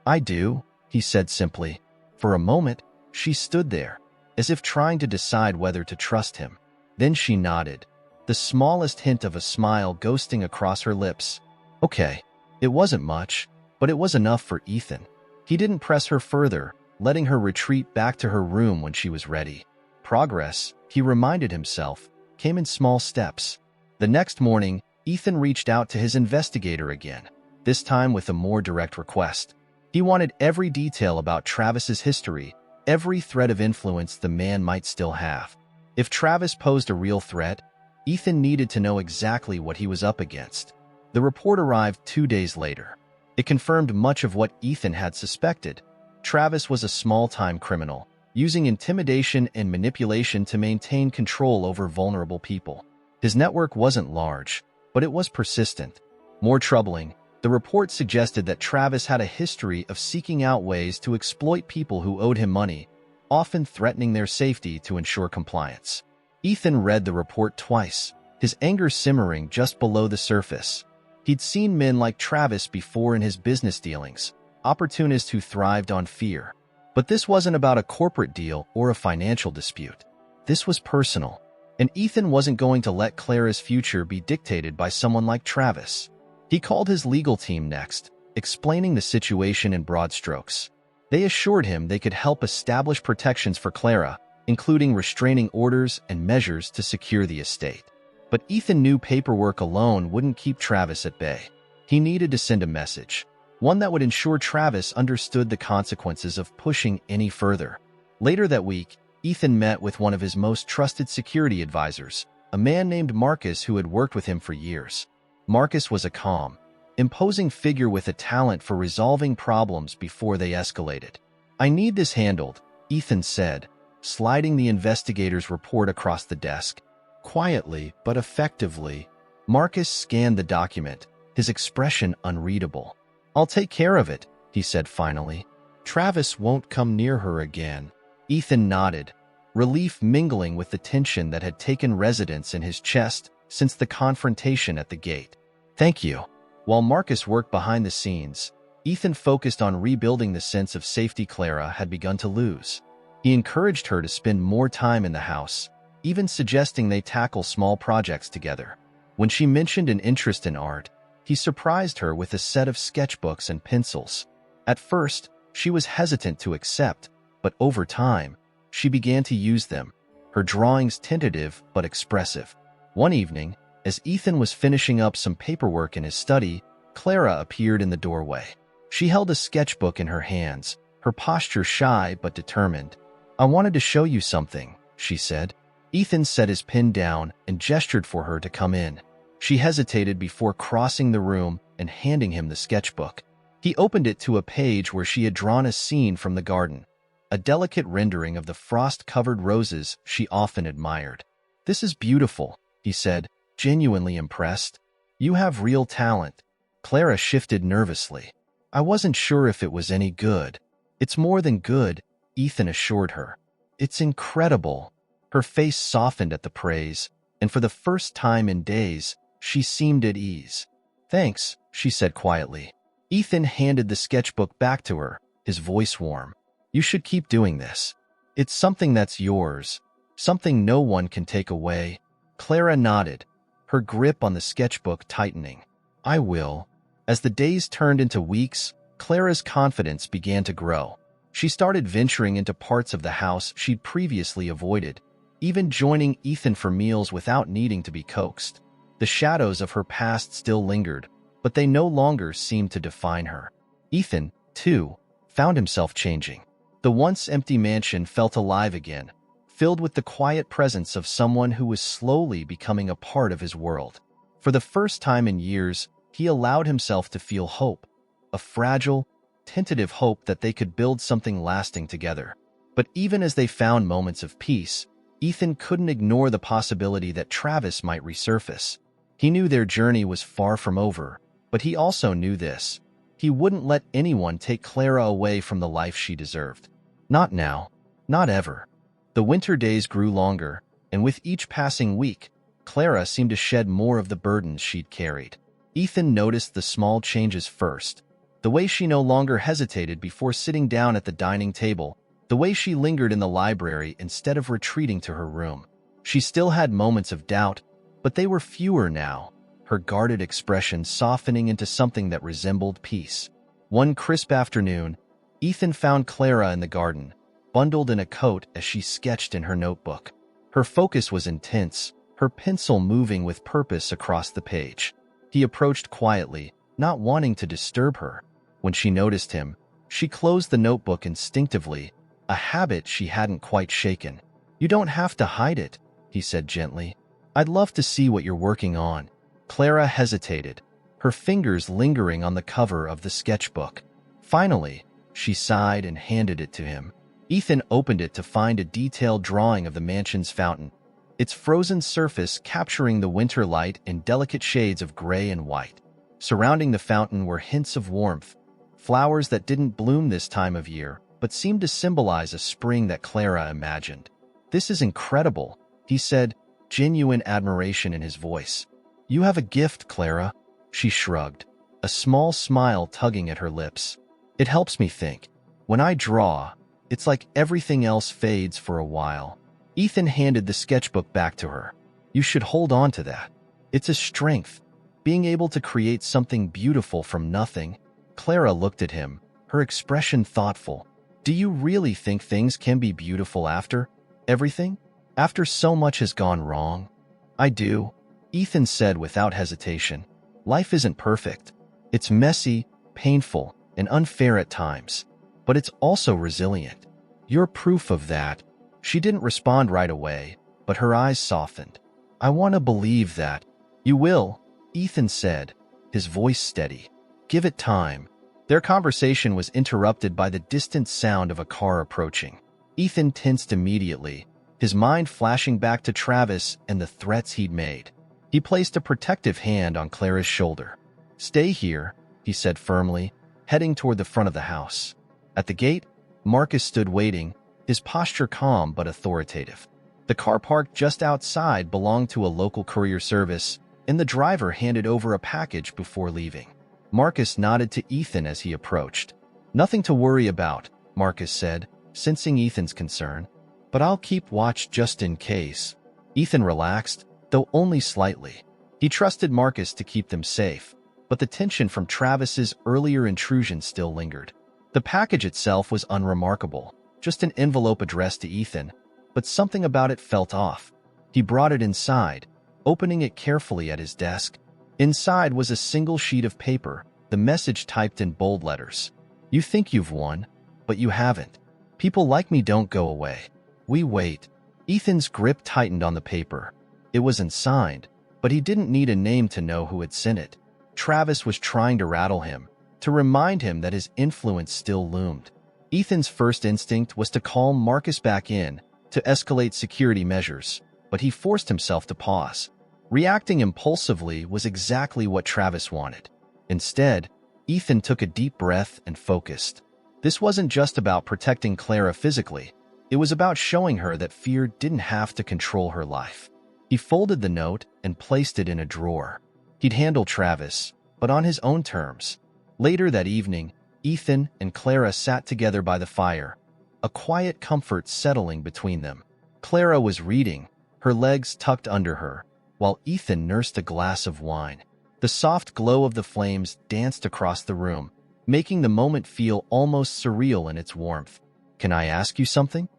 I do, he said simply. For a moment, she stood there, as if trying to decide whether to trust him. Then she nodded, the smallest hint of a smile ghosting across her lips. Okay, it wasn't much, but it was enough for Ethan. He didn't press her further, letting her retreat back to her room when she was ready. Progress, he reminded himself, came in small steps. The next morning, Ethan reached out to his investigator again, this time with a more direct request. He wanted every detail about Travis's history, every thread of influence the man might still have. If Travis posed a real threat, Ethan needed to know exactly what he was up against. The report arrived 2 days later. It confirmed much of what Ethan had suspected. Travis was a small-time criminal, using intimidation and manipulation to maintain control over vulnerable people. His network wasn't large, but it was persistent. More troubling, the report suggested that Travis had a history of seeking out ways to exploit people who owed him money, often threatening their safety to ensure compliance. Ethan read the report twice, his anger simmering just below the surface. He'd seen men like Travis before in his business dealings, opportunists who thrived on fear. But this wasn't about a corporate deal or a financial dispute. This was personal, and Ethan wasn't going to let Clara's future be dictated by someone like Travis. He called his legal team next, explaining the situation in broad strokes. They assured him they could help establish protections for Clara, including restraining orders and measures to secure the estate. But Ethan knew paperwork alone wouldn't keep Travis at bay. He needed to send a message, one that would ensure Travis understood the consequences of pushing any further. Later that week, Ethan met with one of his most trusted security advisors, a man named Marcus who had worked with him for years. Marcus was a calm, imposing figure with a talent for resolving problems before they escalated. I need this handled, Ethan said, sliding the investigator's report across the desk. Quietly but effectively, Marcus scanned the document, his expression unreadable. I'll take care of it, he said finally. Travis won't come near her again. Ethan nodded, relief mingling with the tension that had taken residence in his chest since the confrontation at the gate. Thank you. While Marcus worked behind the scenes, Ethan focused on rebuilding the sense of safety Clara had begun to lose. He encouraged her to spend more time in the house, even suggesting they tackle small projects together. When she mentioned an interest in art, he surprised her with a set of sketchbooks and pencils. At first, she was hesitant to accept, but over time, she began to use them, her drawings tentative but expressive. One evening, as Ethan was finishing up some paperwork in his study, Clara appeared in the doorway. She held a sketchbook in her hands, her posture shy but determined. "I wanted to show you something," she said. Ethan set his pen down and gestured for her to come in. She hesitated before crossing the room and handing him the sketchbook. He opened it to a page where she had drawn a scene from the garden, a delicate rendering of the frost-covered roses she often admired. "This is beautiful," he said, genuinely impressed. "You have real talent." Clara shifted nervously. "I wasn't sure if it was any good." "It's more than good," Ethan assured her. "It's incredible." Her face softened at the praise, and for the first time in days, she seemed at ease. "Thanks," she said quietly. Ethan handed the sketchbook back to her, his voice warm. "You should keep doing this. It's something that's yours, something no one can take away." Clara nodded, her grip on the sketchbook tightening. "I will." As the days turned into weeks, Clara's confidence began to grow. She started venturing into parts of the house she'd previously avoided, even joining Ethan for meals without needing to be coaxed. The shadows of her past still lingered, but they no longer seemed to define her. Ethan, too, found himself changing. The once empty mansion felt alive again, filled with the quiet presence of someone who was slowly becoming a part of his world. For the first time in years, he allowed himself to feel hope, a fragile, tentative hope that they could build something lasting together. But even as they found moments of peace, Ethan couldn't ignore the possibility that Travis might resurface. He knew their journey was far from over, but he also knew this: he wouldn't let anyone take Clara away from the life she deserved. Not now, not ever. The winter days grew longer, and with each passing week, Clara seemed to shed more of the burdens she'd carried. Ethan noticed the small changes first: the way she no longer hesitated before sitting down at the dining table, the way she lingered in the library instead of retreating to her room. She still had moments of doubt, but they were fewer now, her guarded expression softening into something that resembled peace. One crisp afternoon, Ethan found Clara in the garden, bundled in a coat as she sketched in her notebook. Her focus was intense, her pencil moving with purpose across the page. He approached quietly, not wanting to disturb her. When she noticed him, she closed the notebook instinctively, a habit she hadn't quite shaken. "You don't have to hide it," he said gently. "I'd love to see what you're working on." Clara hesitated, her fingers lingering on the cover of the sketchbook. Finally, she sighed and handed it to him. Ethan opened it to find a detailed drawing of the mansion's fountain, its frozen surface capturing the winter light in delicate shades of gray and white. Surrounding the fountain were hints of warmth, flowers that didn't bloom this time of year, but seemed to symbolize a spring that Clara imagined. "This is incredible," he said, genuine admiration in his voice. "You have a gift, Clara." She shrugged, a small smile tugging at her lips. "It helps me think. When I draw, it's like everything else fades for a while." Ethan handed the sketchbook back to her. "You should hold on to that. It's a strength, being able to create something beautiful from nothing." Clara looked at him, her expression thoughtful. "Do you really think things can be beautiful after everything? After so much has gone wrong?" "I do," Ethan said without hesitation. "Life isn't perfect. It's messy, painful, and unfair at times. But it's also resilient. You're proof of that." She didn't respond right away, but her eyes softened. "I want to believe that." "You will," Ethan said, his voice steady. "Give it time." Their conversation was interrupted by the distant sound of a car approaching. Ethan tensed immediately, his mind flashing back to Travis and the threats he'd made. He placed a protective hand on Clara's shoulder. "Stay here," he said firmly, heading toward the front of the house. At the gate, Marcus stood waiting, his posture calm but authoritative. The car parked just outside belonged to a local courier service, and the driver handed over a package before leaving. Marcus nodded to Ethan as he approached. "Nothing to worry about," Marcus said, sensing Ethan's concern. "But I'll keep watch just in case." Ethan relaxed, though only slightly. He trusted Marcus to keep them safe, but the tension from Travis's earlier intrusion still lingered. The package itself was unremarkable, just an envelope addressed to Ethan, but something about it felt off. He brought it inside, opening it carefully at his desk. Inside was a single sheet of paper, the message typed in bold letters. "You think you've won, but you haven't. People like me don't go away. We wait." Ethan's grip tightened on the paper. It wasn't signed, but he didn't need a name to know who had sent it. Travis was trying to rattle him, to remind him that his influence still loomed. Ethan's first instinct was to call Marcus back in, to escalate security measures, but he forced himself to pause. Reacting impulsively was exactly what Travis wanted. Instead, Ethan took a deep breath and focused. This wasn't just about protecting Clara physically. It was about showing her that fear didn't have to control her life. He folded the note and placed it in a drawer. He'd handle Travis, but on his own terms. Later that evening, Ethan and Clara sat together by the fire, a quiet comfort settling between them. Clara was reading, her legs tucked under her, while Ethan nursed a glass of wine. The soft glow of the flames danced across the room, making the moment feel almost surreal in its warmth. "Can I ask you something?"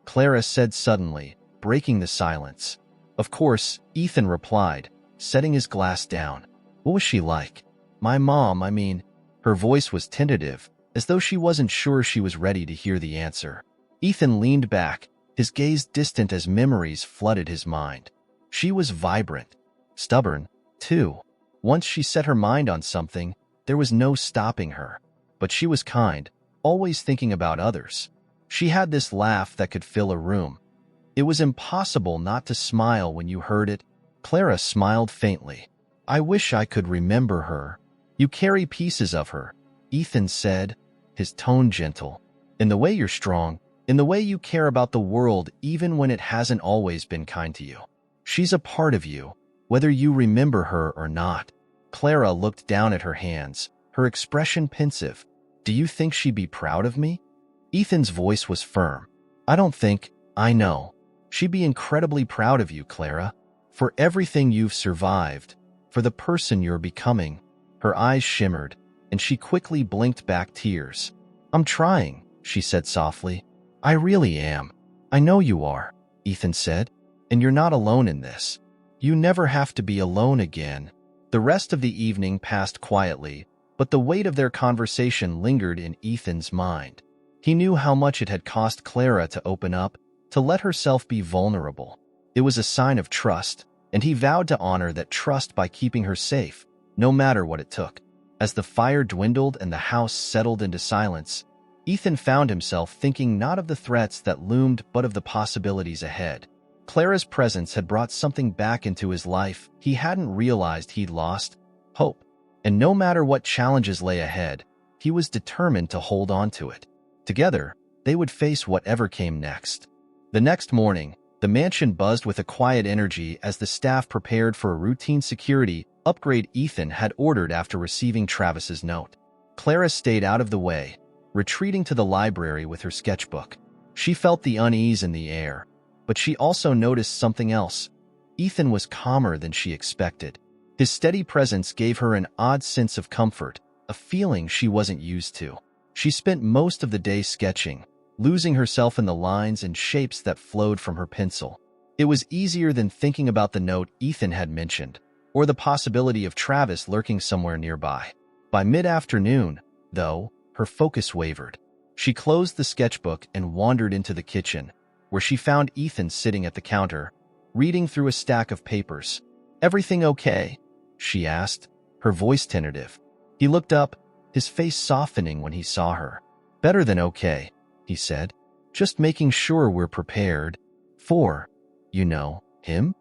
Clara said suddenly, breaking the silence. "Of course," Ethan replied, setting his glass down. "What was she like?" "My mom, I mean." Her voice was tentative, as though she wasn't sure she was ready to hear the answer. Ethan leaned back, his gaze distant as memories flooded his mind. She was vibrant, stubborn, too. Once she set her mind on something, there was no stopping her. But she was kind, always thinking about others. She had this laugh that could fill a room. It was impossible not to smile when you heard it. Clara smiled faintly. "I wish I could remember her." "You carry pieces of her," Ethan said, his tone gentle. "In the way you're strong, in the way you care about the world even when it hasn't always been kind to you. She's a part of you, whether you remember her or not." Clara looked down at her hands, her expression pensive. "Do you think she'd be proud of me?" Ethan's voice was firm. "I don't think, I know. She'd be incredibly proud of you, Clara, for everything you've survived, for the person you're becoming." Her eyes shimmered, and she quickly blinked back tears. "I'm trying," she said softly. "I really am." "I know you are," Ethan said, "and you're not alone in this. You never have to be alone again." The rest of the evening passed quietly, but the weight of their conversation lingered in Ethan's mind. He knew how much it had cost Clara to open up, to let herself be vulnerable. It was a sign of trust, and he vowed to honor that trust by keeping her safe, no matter what it took. As the fire dwindled and the house settled into silence, Ethan found himself thinking not of the threats that loomed but of the possibilities ahead. Clara's presence had brought something back into his life he hadn't realized he'd lost: hope. And no matter what challenges lay ahead, he was determined to hold on to it. Together, they would face whatever came next. The next morning, the mansion buzzed with a quiet energy as the staff prepared for a routine security upgrade Ethan had ordered after receiving Travis's note. Clara stayed out of the way, retreating to the library with her sketchbook. She felt the unease in the air, but she also noticed something else. Ethan was calmer than she expected. His steady presence gave her an odd sense of comfort, a feeling she wasn't used to. She spent most of the day sketching, losing herself in the lines and shapes that flowed from her pencil. It was easier than thinking about the note Ethan had mentioned, or the possibility of Travis lurking somewhere nearby. By mid-afternoon, though, her focus wavered. She closed the sketchbook and wandered into the kitchen, where she found Ethan sitting at the counter, reading through a stack of papers. "Everything okay?" she asked, her voice tentative. He looked up, his face softening when he saw her. "Better than okay," he said. "Just making sure we're prepared for, him?"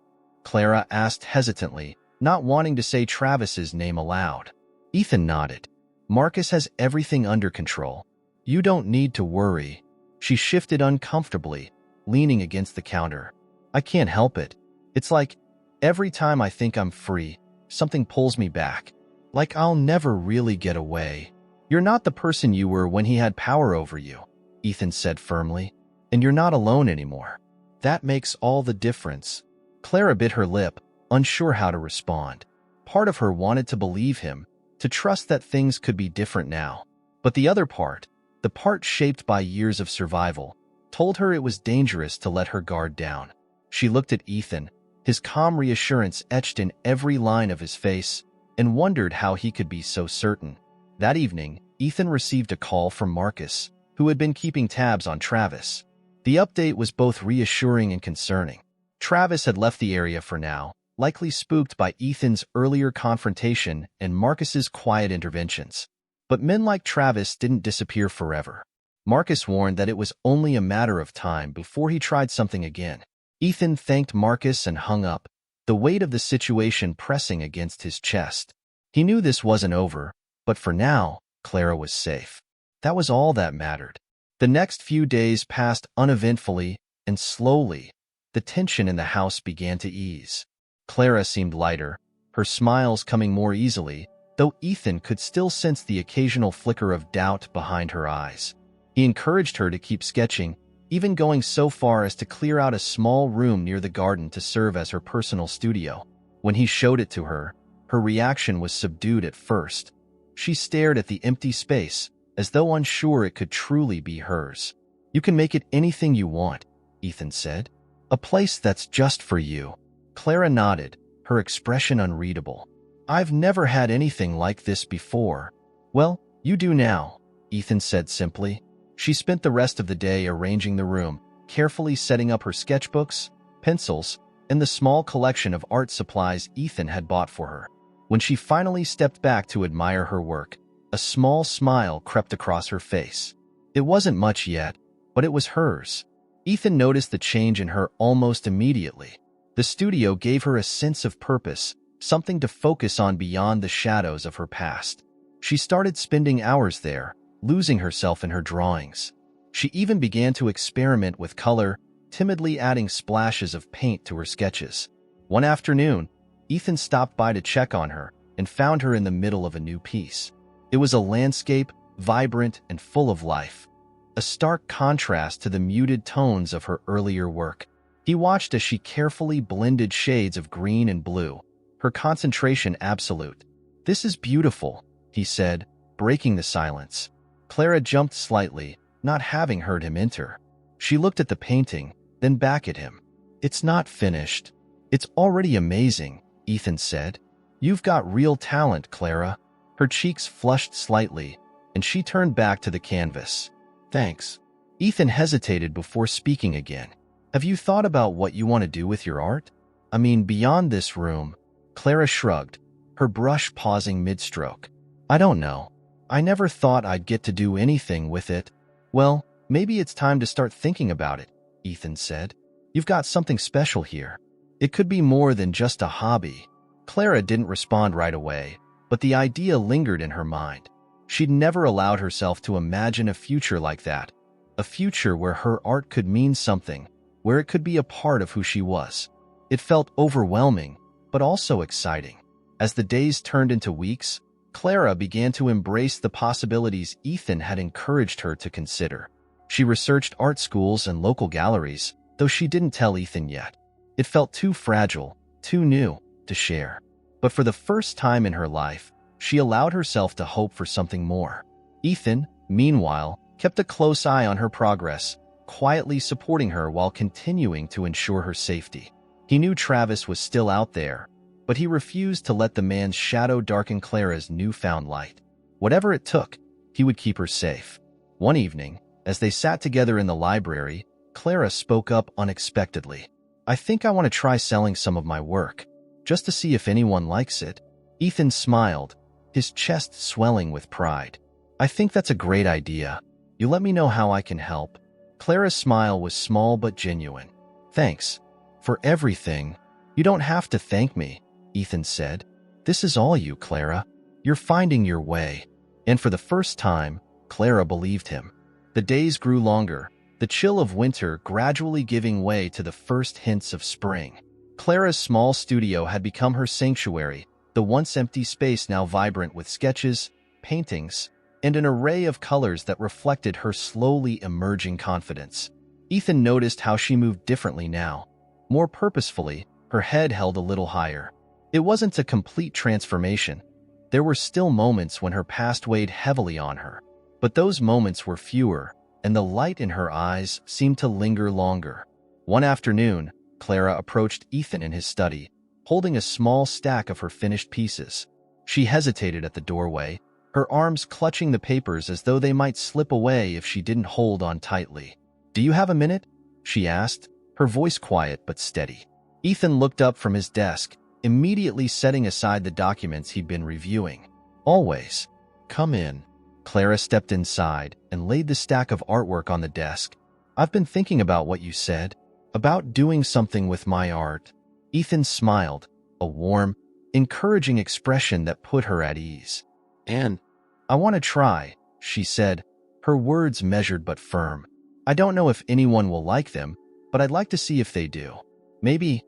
Clara asked hesitantly, not wanting to say Travis's name aloud. Ethan nodded. "Marcus has everything under control. You don't need to worry." She shifted uncomfortably, leaning against the counter. "I can't help it. It's like, every time I think I'm free, something pulls me back. Like I'll never really get away." "You're not the person you were when he had power over you," Ethan said firmly. "And you're not alone anymore. That makes all the difference." Clara bit her lip, unsure how to respond. Part of her wanted to believe him, to trust that things could be different now. But the other part, the part shaped by years of survival, told her it was dangerous to let her guard down. She looked at Ethan, his calm reassurance etched in every line of his face, and wondered how he could be so certain. That evening, Ethan received a call from Marcus, who had been keeping tabs on Travis. The update was both reassuring and concerning. Travis had left the area for now, likely spooked by Ethan's earlier confrontation and Marcus's quiet interventions. But men like Travis didn't disappear forever. Marcus warned that it was only a matter of time before he tried something again. Ethan thanked Marcus and hung up, the weight of the situation pressing against his chest. He knew this wasn't over, but for now, Clara was safe. That was all that mattered. The next few days passed uneventfully, and slowly, the tension in the house began to ease. Clara seemed lighter, her smiles coming more easily, though Ethan could still sense the occasional flicker of doubt behind her eyes. He encouraged her to keep sketching, even going so far as to clear out a small room near the garden to serve as her personal studio. When he showed it to her, her reaction was subdued at first. She stared at the empty space, as though unsure it could truly be hers. "You can make it anything you want," Ethan said. "A place that's just for you." Clara nodded, her expression unreadable. "I've never had anything like this before." "Well, you do now," Ethan said simply. She spent the rest of the day arranging the room, carefully setting up her sketchbooks, pencils, and the small collection of art supplies Ethan had bought for her. When she finally stepped back to admire her work, a small smile crept across her face. It wasn't much yet, but it was hers. Ethan noticed the change in her almost immediately. The studio gave her a sense of purpose, something to focus on beyond the shadows of her past. She started spending hours there, losing herself in her drawings. She even began to experiment with color, timidly adding splashes of paint to her sketches. One afternoon, Ethan stopped by to check on her and found her in the middle of a new piece. It was a landscape, vibrant and full of life, a stark contrast to the muted tones of her earlier work. He watched as she carefully blended shades of green and blue, her concentration absolute. "This is beautiful," he said, breaking the silence. Clara jumped slightly, not having heard him enter. She looked at the painting, then back at him. "It's not finished." "It's already amazing," Ethan said. "You've got real talent, Clara." Her cheeks flushed slightly, and she turned back to the canvas. "Thanks." Ethan hesitated before speaking again. "Have you thought about what you want to do with your art? I mean, beyond this room?" Clara shrugged, her brush pausing mid-stroke. "I don't know. I never thought I'd get to do anything with it." "Well, maybe it's time to start thinking about it," Ethan said. "You've got something special here. It could be more than just a hobby." Clara didn't respond right away, but the idea lingered in her mind. She'd never allowed herself to imagine a future like that, a future where her art could mean something, where it could be a part of who she was. It felt overwhelming, but also exciting. As the days turned into weeks, Clara began to embrace the possibilities Ethan had encouraged her to consider. She researched art schools and local galleries, though she didn't tell Ethan yet. It felt too fragile, too new, to share. But for the first time in her life, she allowed herself to hope for something more. Ethan, meanwhile, kept a close eye on her progress, quietly supporting her while continuing to ensure her safety. He knew Travis was still out there, but he refused to let the man's shadow darken Clara's newfound light. Whatever it took, he would keep her safe. One evening, as they sat together in the library, Clara spoke up unexpectedly. "I think I want to try selling some of my work, just to see if anyone likes it." Ethan smiled, his chest swelling with pride. "I think that's a great idea. You let me know how I can help." Clara's smile was small but genuine. "Thanks. For everything." "You don't have to thank me," Ethan said. "This is all you, Clara. You're finding your way." And for the first time, Clara believed him. The days grew longer, the chill of winter gradually giving way to the first hints of spring. Clara's small studio had become her sanctuary, the once empty space now vibrant with sketches, paintings, and an array of colors that reflected her slowly emerging confidence. Ethan noticed how she moved differently now, more purposefully, Her head held a little higher. It wasn't a complete transformation. There were still moments when her past weighed heavily on her. But those moments were fewer, and the light in her eyes seemed to linger longer. One afternoon, Clara approached Ethan in his study, holding a small stack of her finished pieces. She hesitated at the doorway, her arms clutching the papers as though they might slip away if she didn't hold on tightly. "Do you have a minute?" she asked, her voice quiet but steady. Ethan looked up from his desk, immediately setting aside the documents he'd been reviewing. "Always. Come in." Clara stepped inside and laid the stack of artwork on the desk. "I've been thinking about what you said, about doing something with my art." Ethan smiled, a warm, encouraging expression that put her at ease. "And I want to try," she said, her words measured but firm. "I don't know if anyone will like them, but I'd like to see if they do. Maybe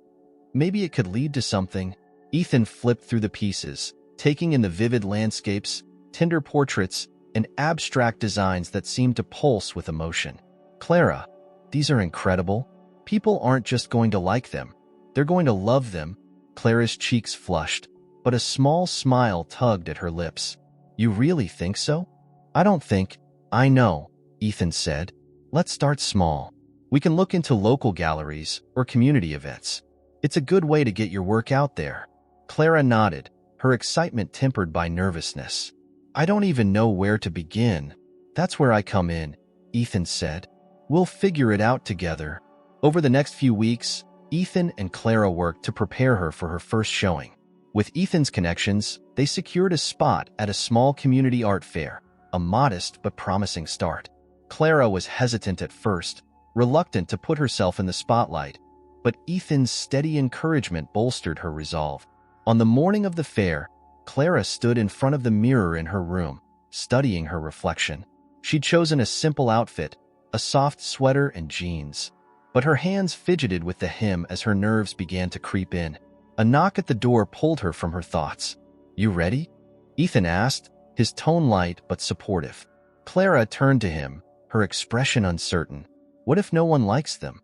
it could lead to something." Ethan flipped through the pieces, taking in the vivid landscapes, tender portraits, and abstract designs that seemed to pulse with emotion. "Clara, these are incredible. People aren't just going to like them. They're going to love them." Clara's cheeks flushed, but a small smile tugged at her lips. "You really think so?" "I don't think. I know," Ethan said. "Let's start small. We can look into local galleries or community events. It's a good way to get your work out there." Clara nodded, her excitement tempered by nervousness. "I don't even know where to begin." "That's where I come in," Ethan said. "We'll figure it out together." Over the next few weeks, Ethan and Clara worked to prepare her for her first showing. With Ethan's connections, they secured a spot at a small community art fair, a modest but promising start. Clara was hesitant at first, reluctant to put herself in the spotlight, but Ethan's steady encouragement bolstered her resolve. On the morning of the fair, Clara stood in front of the mirror in her room, studying her reflection. She'd chosen a simple outfit, a soft sweater and jeans, but her hands fidgeted with the hem as her nerves began to creep in. A knock at the door pulled her from her thoughts. "You ready?" Ethan asked, his tone light but supportive. Clara turned to him, her expression uncertain. "What if no one likes them?"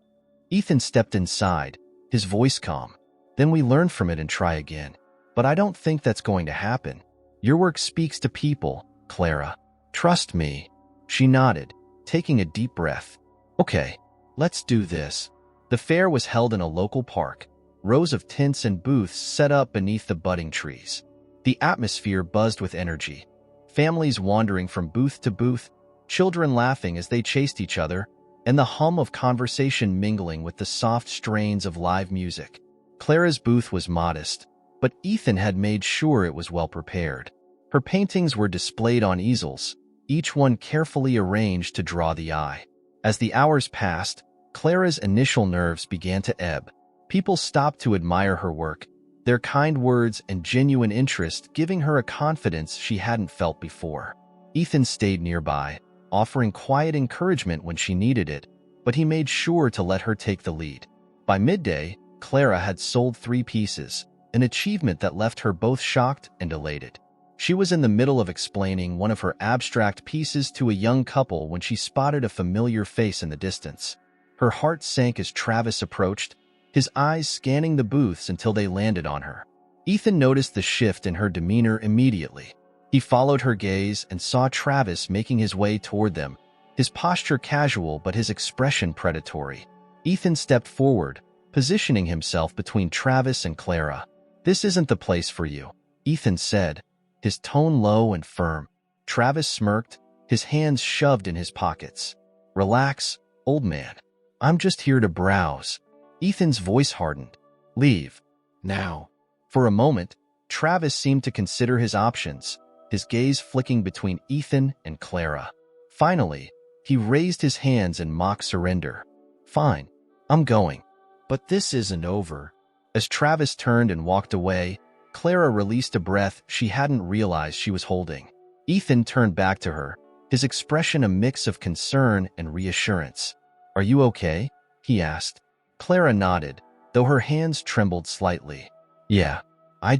Ethan stepped inside, his voice calm. "Then we learn from it and try again. But I don't think that's going to happen. Your work speaks to people, Clara. Trust me." She nodded, taking a deep breath. "Okay, let's do this." The fair was held in a local park, rows of tents and booths set up beneath the budding trees. The atmosphere buzzed with energy. Families wandering from booth to booth, children laughing as they chased each other, and the hum of conversation mingling with the soft strains of live music. Clara's booth was modest, but Ethan had made sure it was well prepared. Her paintings were displayed on easels, each one carefully arranged to draw the eye. As the hours passed, Clara's initial nerves began to ebb. People stopped to admire her work, their kind words and genuine interest giving her a confidence she hadn't felt before. Ethan stayed nearby, offering quiet encouragement when she needed it, but he made sure to let her take the lead. By midday, Clara had sold 3 pieces, an achievement that left her both shocked and elated. She was in the middle of explaining one of her abstract pieces to a young couple when she spotted a familiar face in the distance. Her heart sank as Travis approached, his eyes scanning the booths until they landed on her. Ethan noticed the shift in her demeanor immediately. He followed her gaze and saw Travis making his way toward them, his posture casual but his expression predatory. Ethan stepped forward, positioning himself between Travis and Clara. "This isn't the place for you," Ethan said, his tone low and firm. Travis smirked, his hands shoved in his pockets. "Relax, old man. I'm just here to browse." Ethan's voice hardened. "Leave. Now." For a moment, Travis seemed to consider his options, his gaze flicking between Ethan and Clara. Finally, he raised his hands in mock surrender. "Fine, I'm going." But this isn't over. As Travis turned and walked away, Clara released a breath she hadn't realized she was holding. Ethan turned back to her, his expression a mix of concern and reassurance. "Are you okay?" he asked. Clara nodded, though her hands trembled slightly. "Yeah, I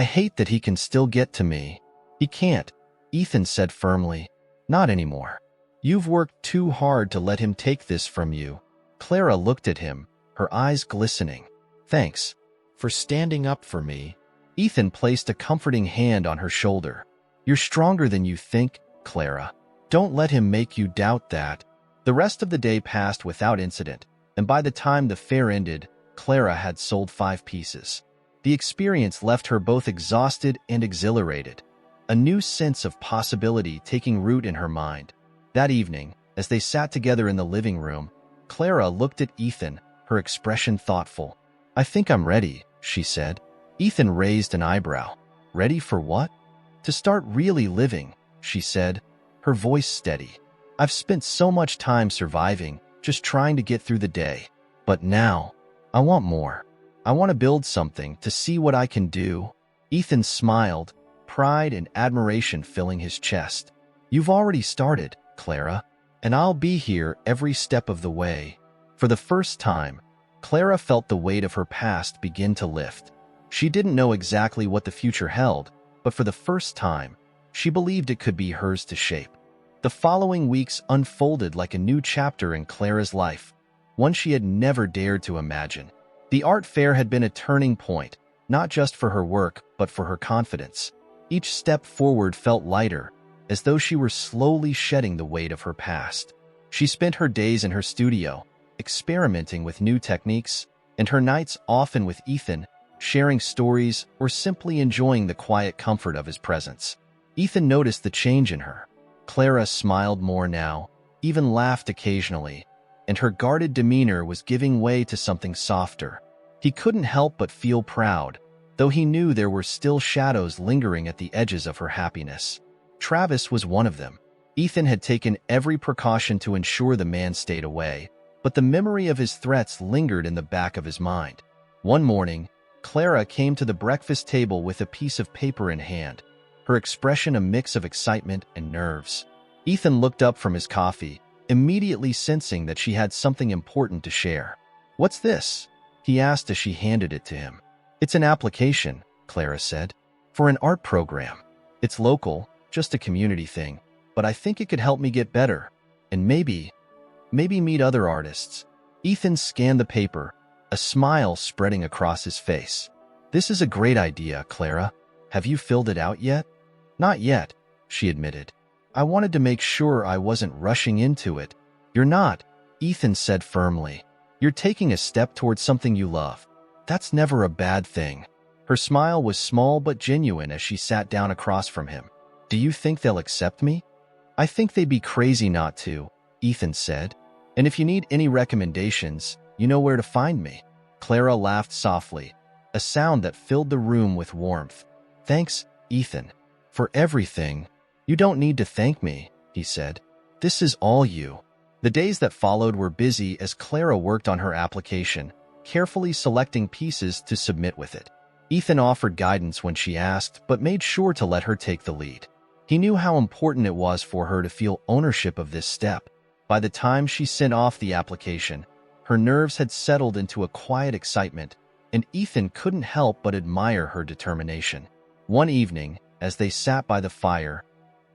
hate that he can still get to me." "He can't," Ethan said firmly. "Not anymore. You've worked too hard to let him take this from you." Clara looked at him, her eyes glistening. Thanks for standing up for me. Ethan placed a comforting hand on her shoulder. You're stronger than you think, Clara. Don't let him make you doubt that. The rest of the day passed without incident, and by the time the fair ended, Clara had sold 5 pieces. The experience left her both exhausted and exhilarated, a new sense of possibility taking root in her mind. That evening, as they sat together in the living room, Clara looked at Ethan, her expression thoughtful. I think I'm ready, she said. Ethan raised an eyebrow. Ready for what? To start really living, she said, her voice steady. I've spent so much time surviving, just trying to get through the day. But now, I want more. I want to build something, to see what I can do. Ethan smiled, pride and admiration filling his chest. You've already started, Clara, and I'll be here every step of the way. For the first time, Clara felt the weight of her past begin to lift. She didn't know exactly what the future held, but for the first time, she believed it could be hers to shape. The following weeks unfolded like a new chapter in Clara's life, one she had never dared to imagine. The art fair had been a turning point, not just for her work, but for her confidence. Each step forward felt lighter, as though she were slowly shedding the weight of her past. She spent her days in her studio, experimenting with new techniques, and her nights often with Ethan, sharing stories or simply enjoying the quiet comfort of his presence. Ethan noticed the change in her. Clara smiled more now, even laughed occasionally, and her guarded demeanor was giving way to something softer. He couldn't help but feel proud, though he knew there were still shadows lingering at the edges of her happiness. Travis was one of them. Ethan had taken every precaution to ensure the man stayed away, but the memory of his threats lingered in the back of his mind. One morning, Clara came to the breakfast table with a piece of paper in hand, her expression a mix of excitement and nerves. Ethan looked up from his coffee, immediately sensing that she had something important to share. What's this? He asked as she handed it to him. It's an application, Clara said, for an art program. It's local, just a community thing, but I think it could help me get better, and maybe meet other artists. Ethan scanned the paper, a smile spreading across his face. This is a great idea, Clara. Have you filled it out yet? Not yet, she admitted. I wanted to make sure I wasn't rushing into it. You're not, Ethan said firmly. You're taking a step towards something you love. That's never a bad thing. Her smile was small but genuine as she sat down across from him. Do you think they'll accept me? I think they'd be crazy not to, Ethan said. And if you need any recommendations, you know where to find me. Clara laughed softly, a sound that filled the room with warmth. Thanks, Ethan, for everything. You don't need to thank me, he said. This is all you. The days that followed were busy as Clara worked on her application, carefully selecting pieces to submit with it. Ethan offered guidance when she asked, but made sure to let her take the lead. He knew how important it was for her to feel ownership of this step. By the time she sent off the application, her nerves had settled into a quiet excitement, and Ethan couldn't help but admire her determination. One evening, as they sat by the fire,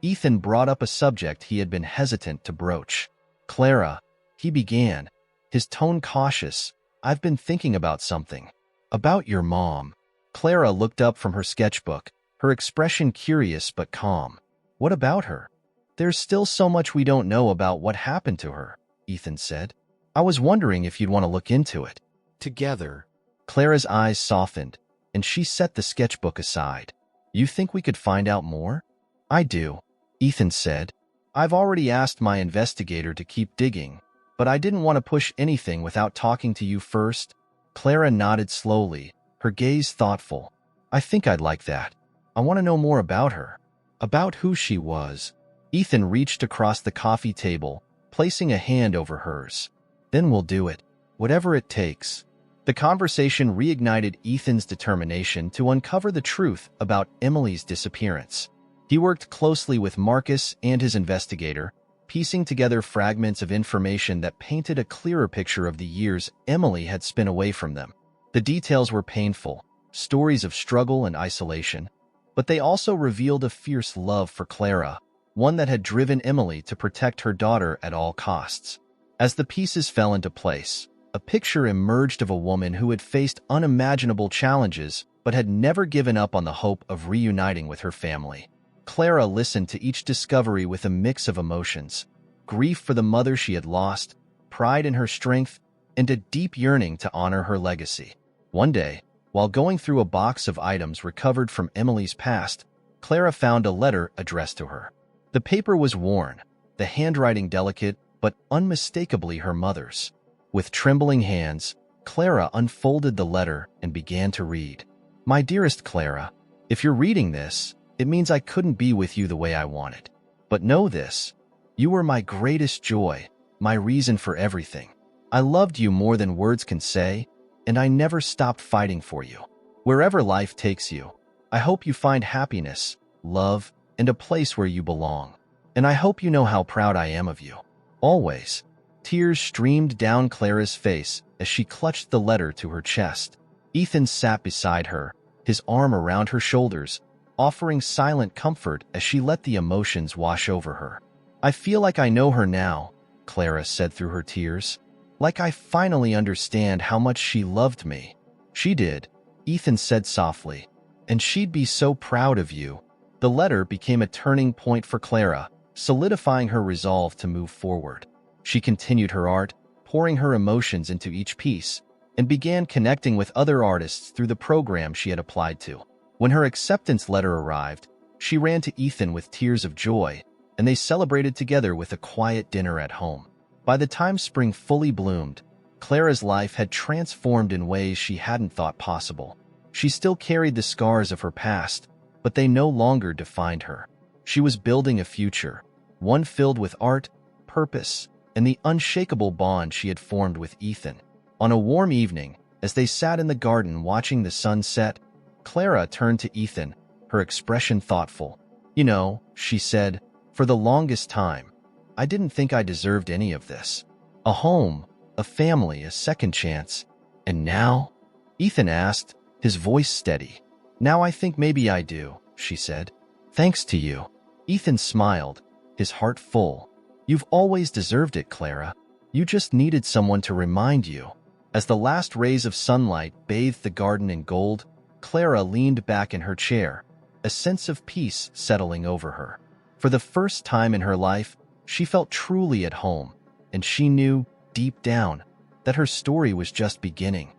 Ethan brought up a subject he had been hesitant to broach. Clara, he began, his tone cautious. I've been thinking about something. About your mom. Clara looked up from her sketchbook, her expression curious but calm. What about her? There's still so much we don't know about what happened to her, Ethan said. I was wondering if you'd want to look into it. Together. Clara's eyes softened, and she set the sketchbook aside. You think we could find out more? I do, Ethan said. I've already asked my investigator to keep digging, but I didn't want to push anything without talking to you first. Clara nodded slowly, her gaze thoughtful. I think I'd like that. I want to know more about her. About who she was. Ethan reached across the coffee table, placing a hand over hers. Then we'll do it, whatever it takes. The conversation reignited Ethan's determination to uncover the truth about Emily's disappearance. He worked closely with Marcus and his investigator, piecing together fragments of information that painted a clearer picture of the years Emily had spent away from them. The details were painful, stories of struggle and isolation, but they also revealed a fierce love for Clara, one that had driven Emily to protect her daughter at all costs. As the pieces fell into place, A picture emerged of a woman who had faced unimaginable challenges but had never given up on the hope of reuniting with her family. Clara listened to each discovery with a mix of emotions: grief for the mother she had lost, pride in her strength, and a deep yearning to honor her legacy. One day, while going through a box of items recovered from Emily's past, Clara found a letter addressed to her. The paper was worn, the handwriting delicate, but unmistakably her mother's. With trembling hands, Clara unfolded the letter and began to read. "My dearest Clara, if you're reading this, it means I couldn't be with you the way I wanted. But know this: you were my greatest joy, my reason for everything. I loved you more than words can say, and I never stopped fighting for you. Wherever life takes you, I hope you find happiness, love, and a place where you belong. And I hope you know how proud I am of you. Always." Tears streamed down Clara's face as she clutched the letter to her chest. Ethan sat beside her, his arm around her shoulders, offering silent comfort as she let the emotions wash over her. "I feel like I know her now," Clara said through her tears. "Like I finally understand how much she loved me." "She did," Ethan said softly, "and she'd be so proud of you." The letter became a turning point for Clara, solidifying her resolve to move forward. She continued her art, pouring her emotions into each piece, and began connecting with other artists through the program she had applied to. When her acceptance letter arrived, she ran to Ethan with tears of joy, and they celebrated together with a quiet dinner at home. By the time spring fully bloomed, Clara's life had transformed in ways she hadn't thought possible. She still carried the scars of her past, but they no longer defined her. She was building a future, one filled with art, purpose, and the unshakable bond she had formed with Ethan. On a warm evening, as they sat in the garden watching the sun set, Clara turned to Ethan, her expression thoughtful. "You know," she said, "for the longest time, I didn't think I deserved any of this. A home, a family, a second chance. And now?" Ethan asked, his voice steady. "Now I think maybe I do," she said. "Thanks to you." Ethan smiled, his heart full. "You've always deserved it, Clara. You just needed someone to remind you." As the last rays of sunlight bathed the garden in gold, Clara leaned back in her chair, a sense of peace settling over her. For the first time in her life, she felt truly at home, and she knew, deep down, that her story was just beginning.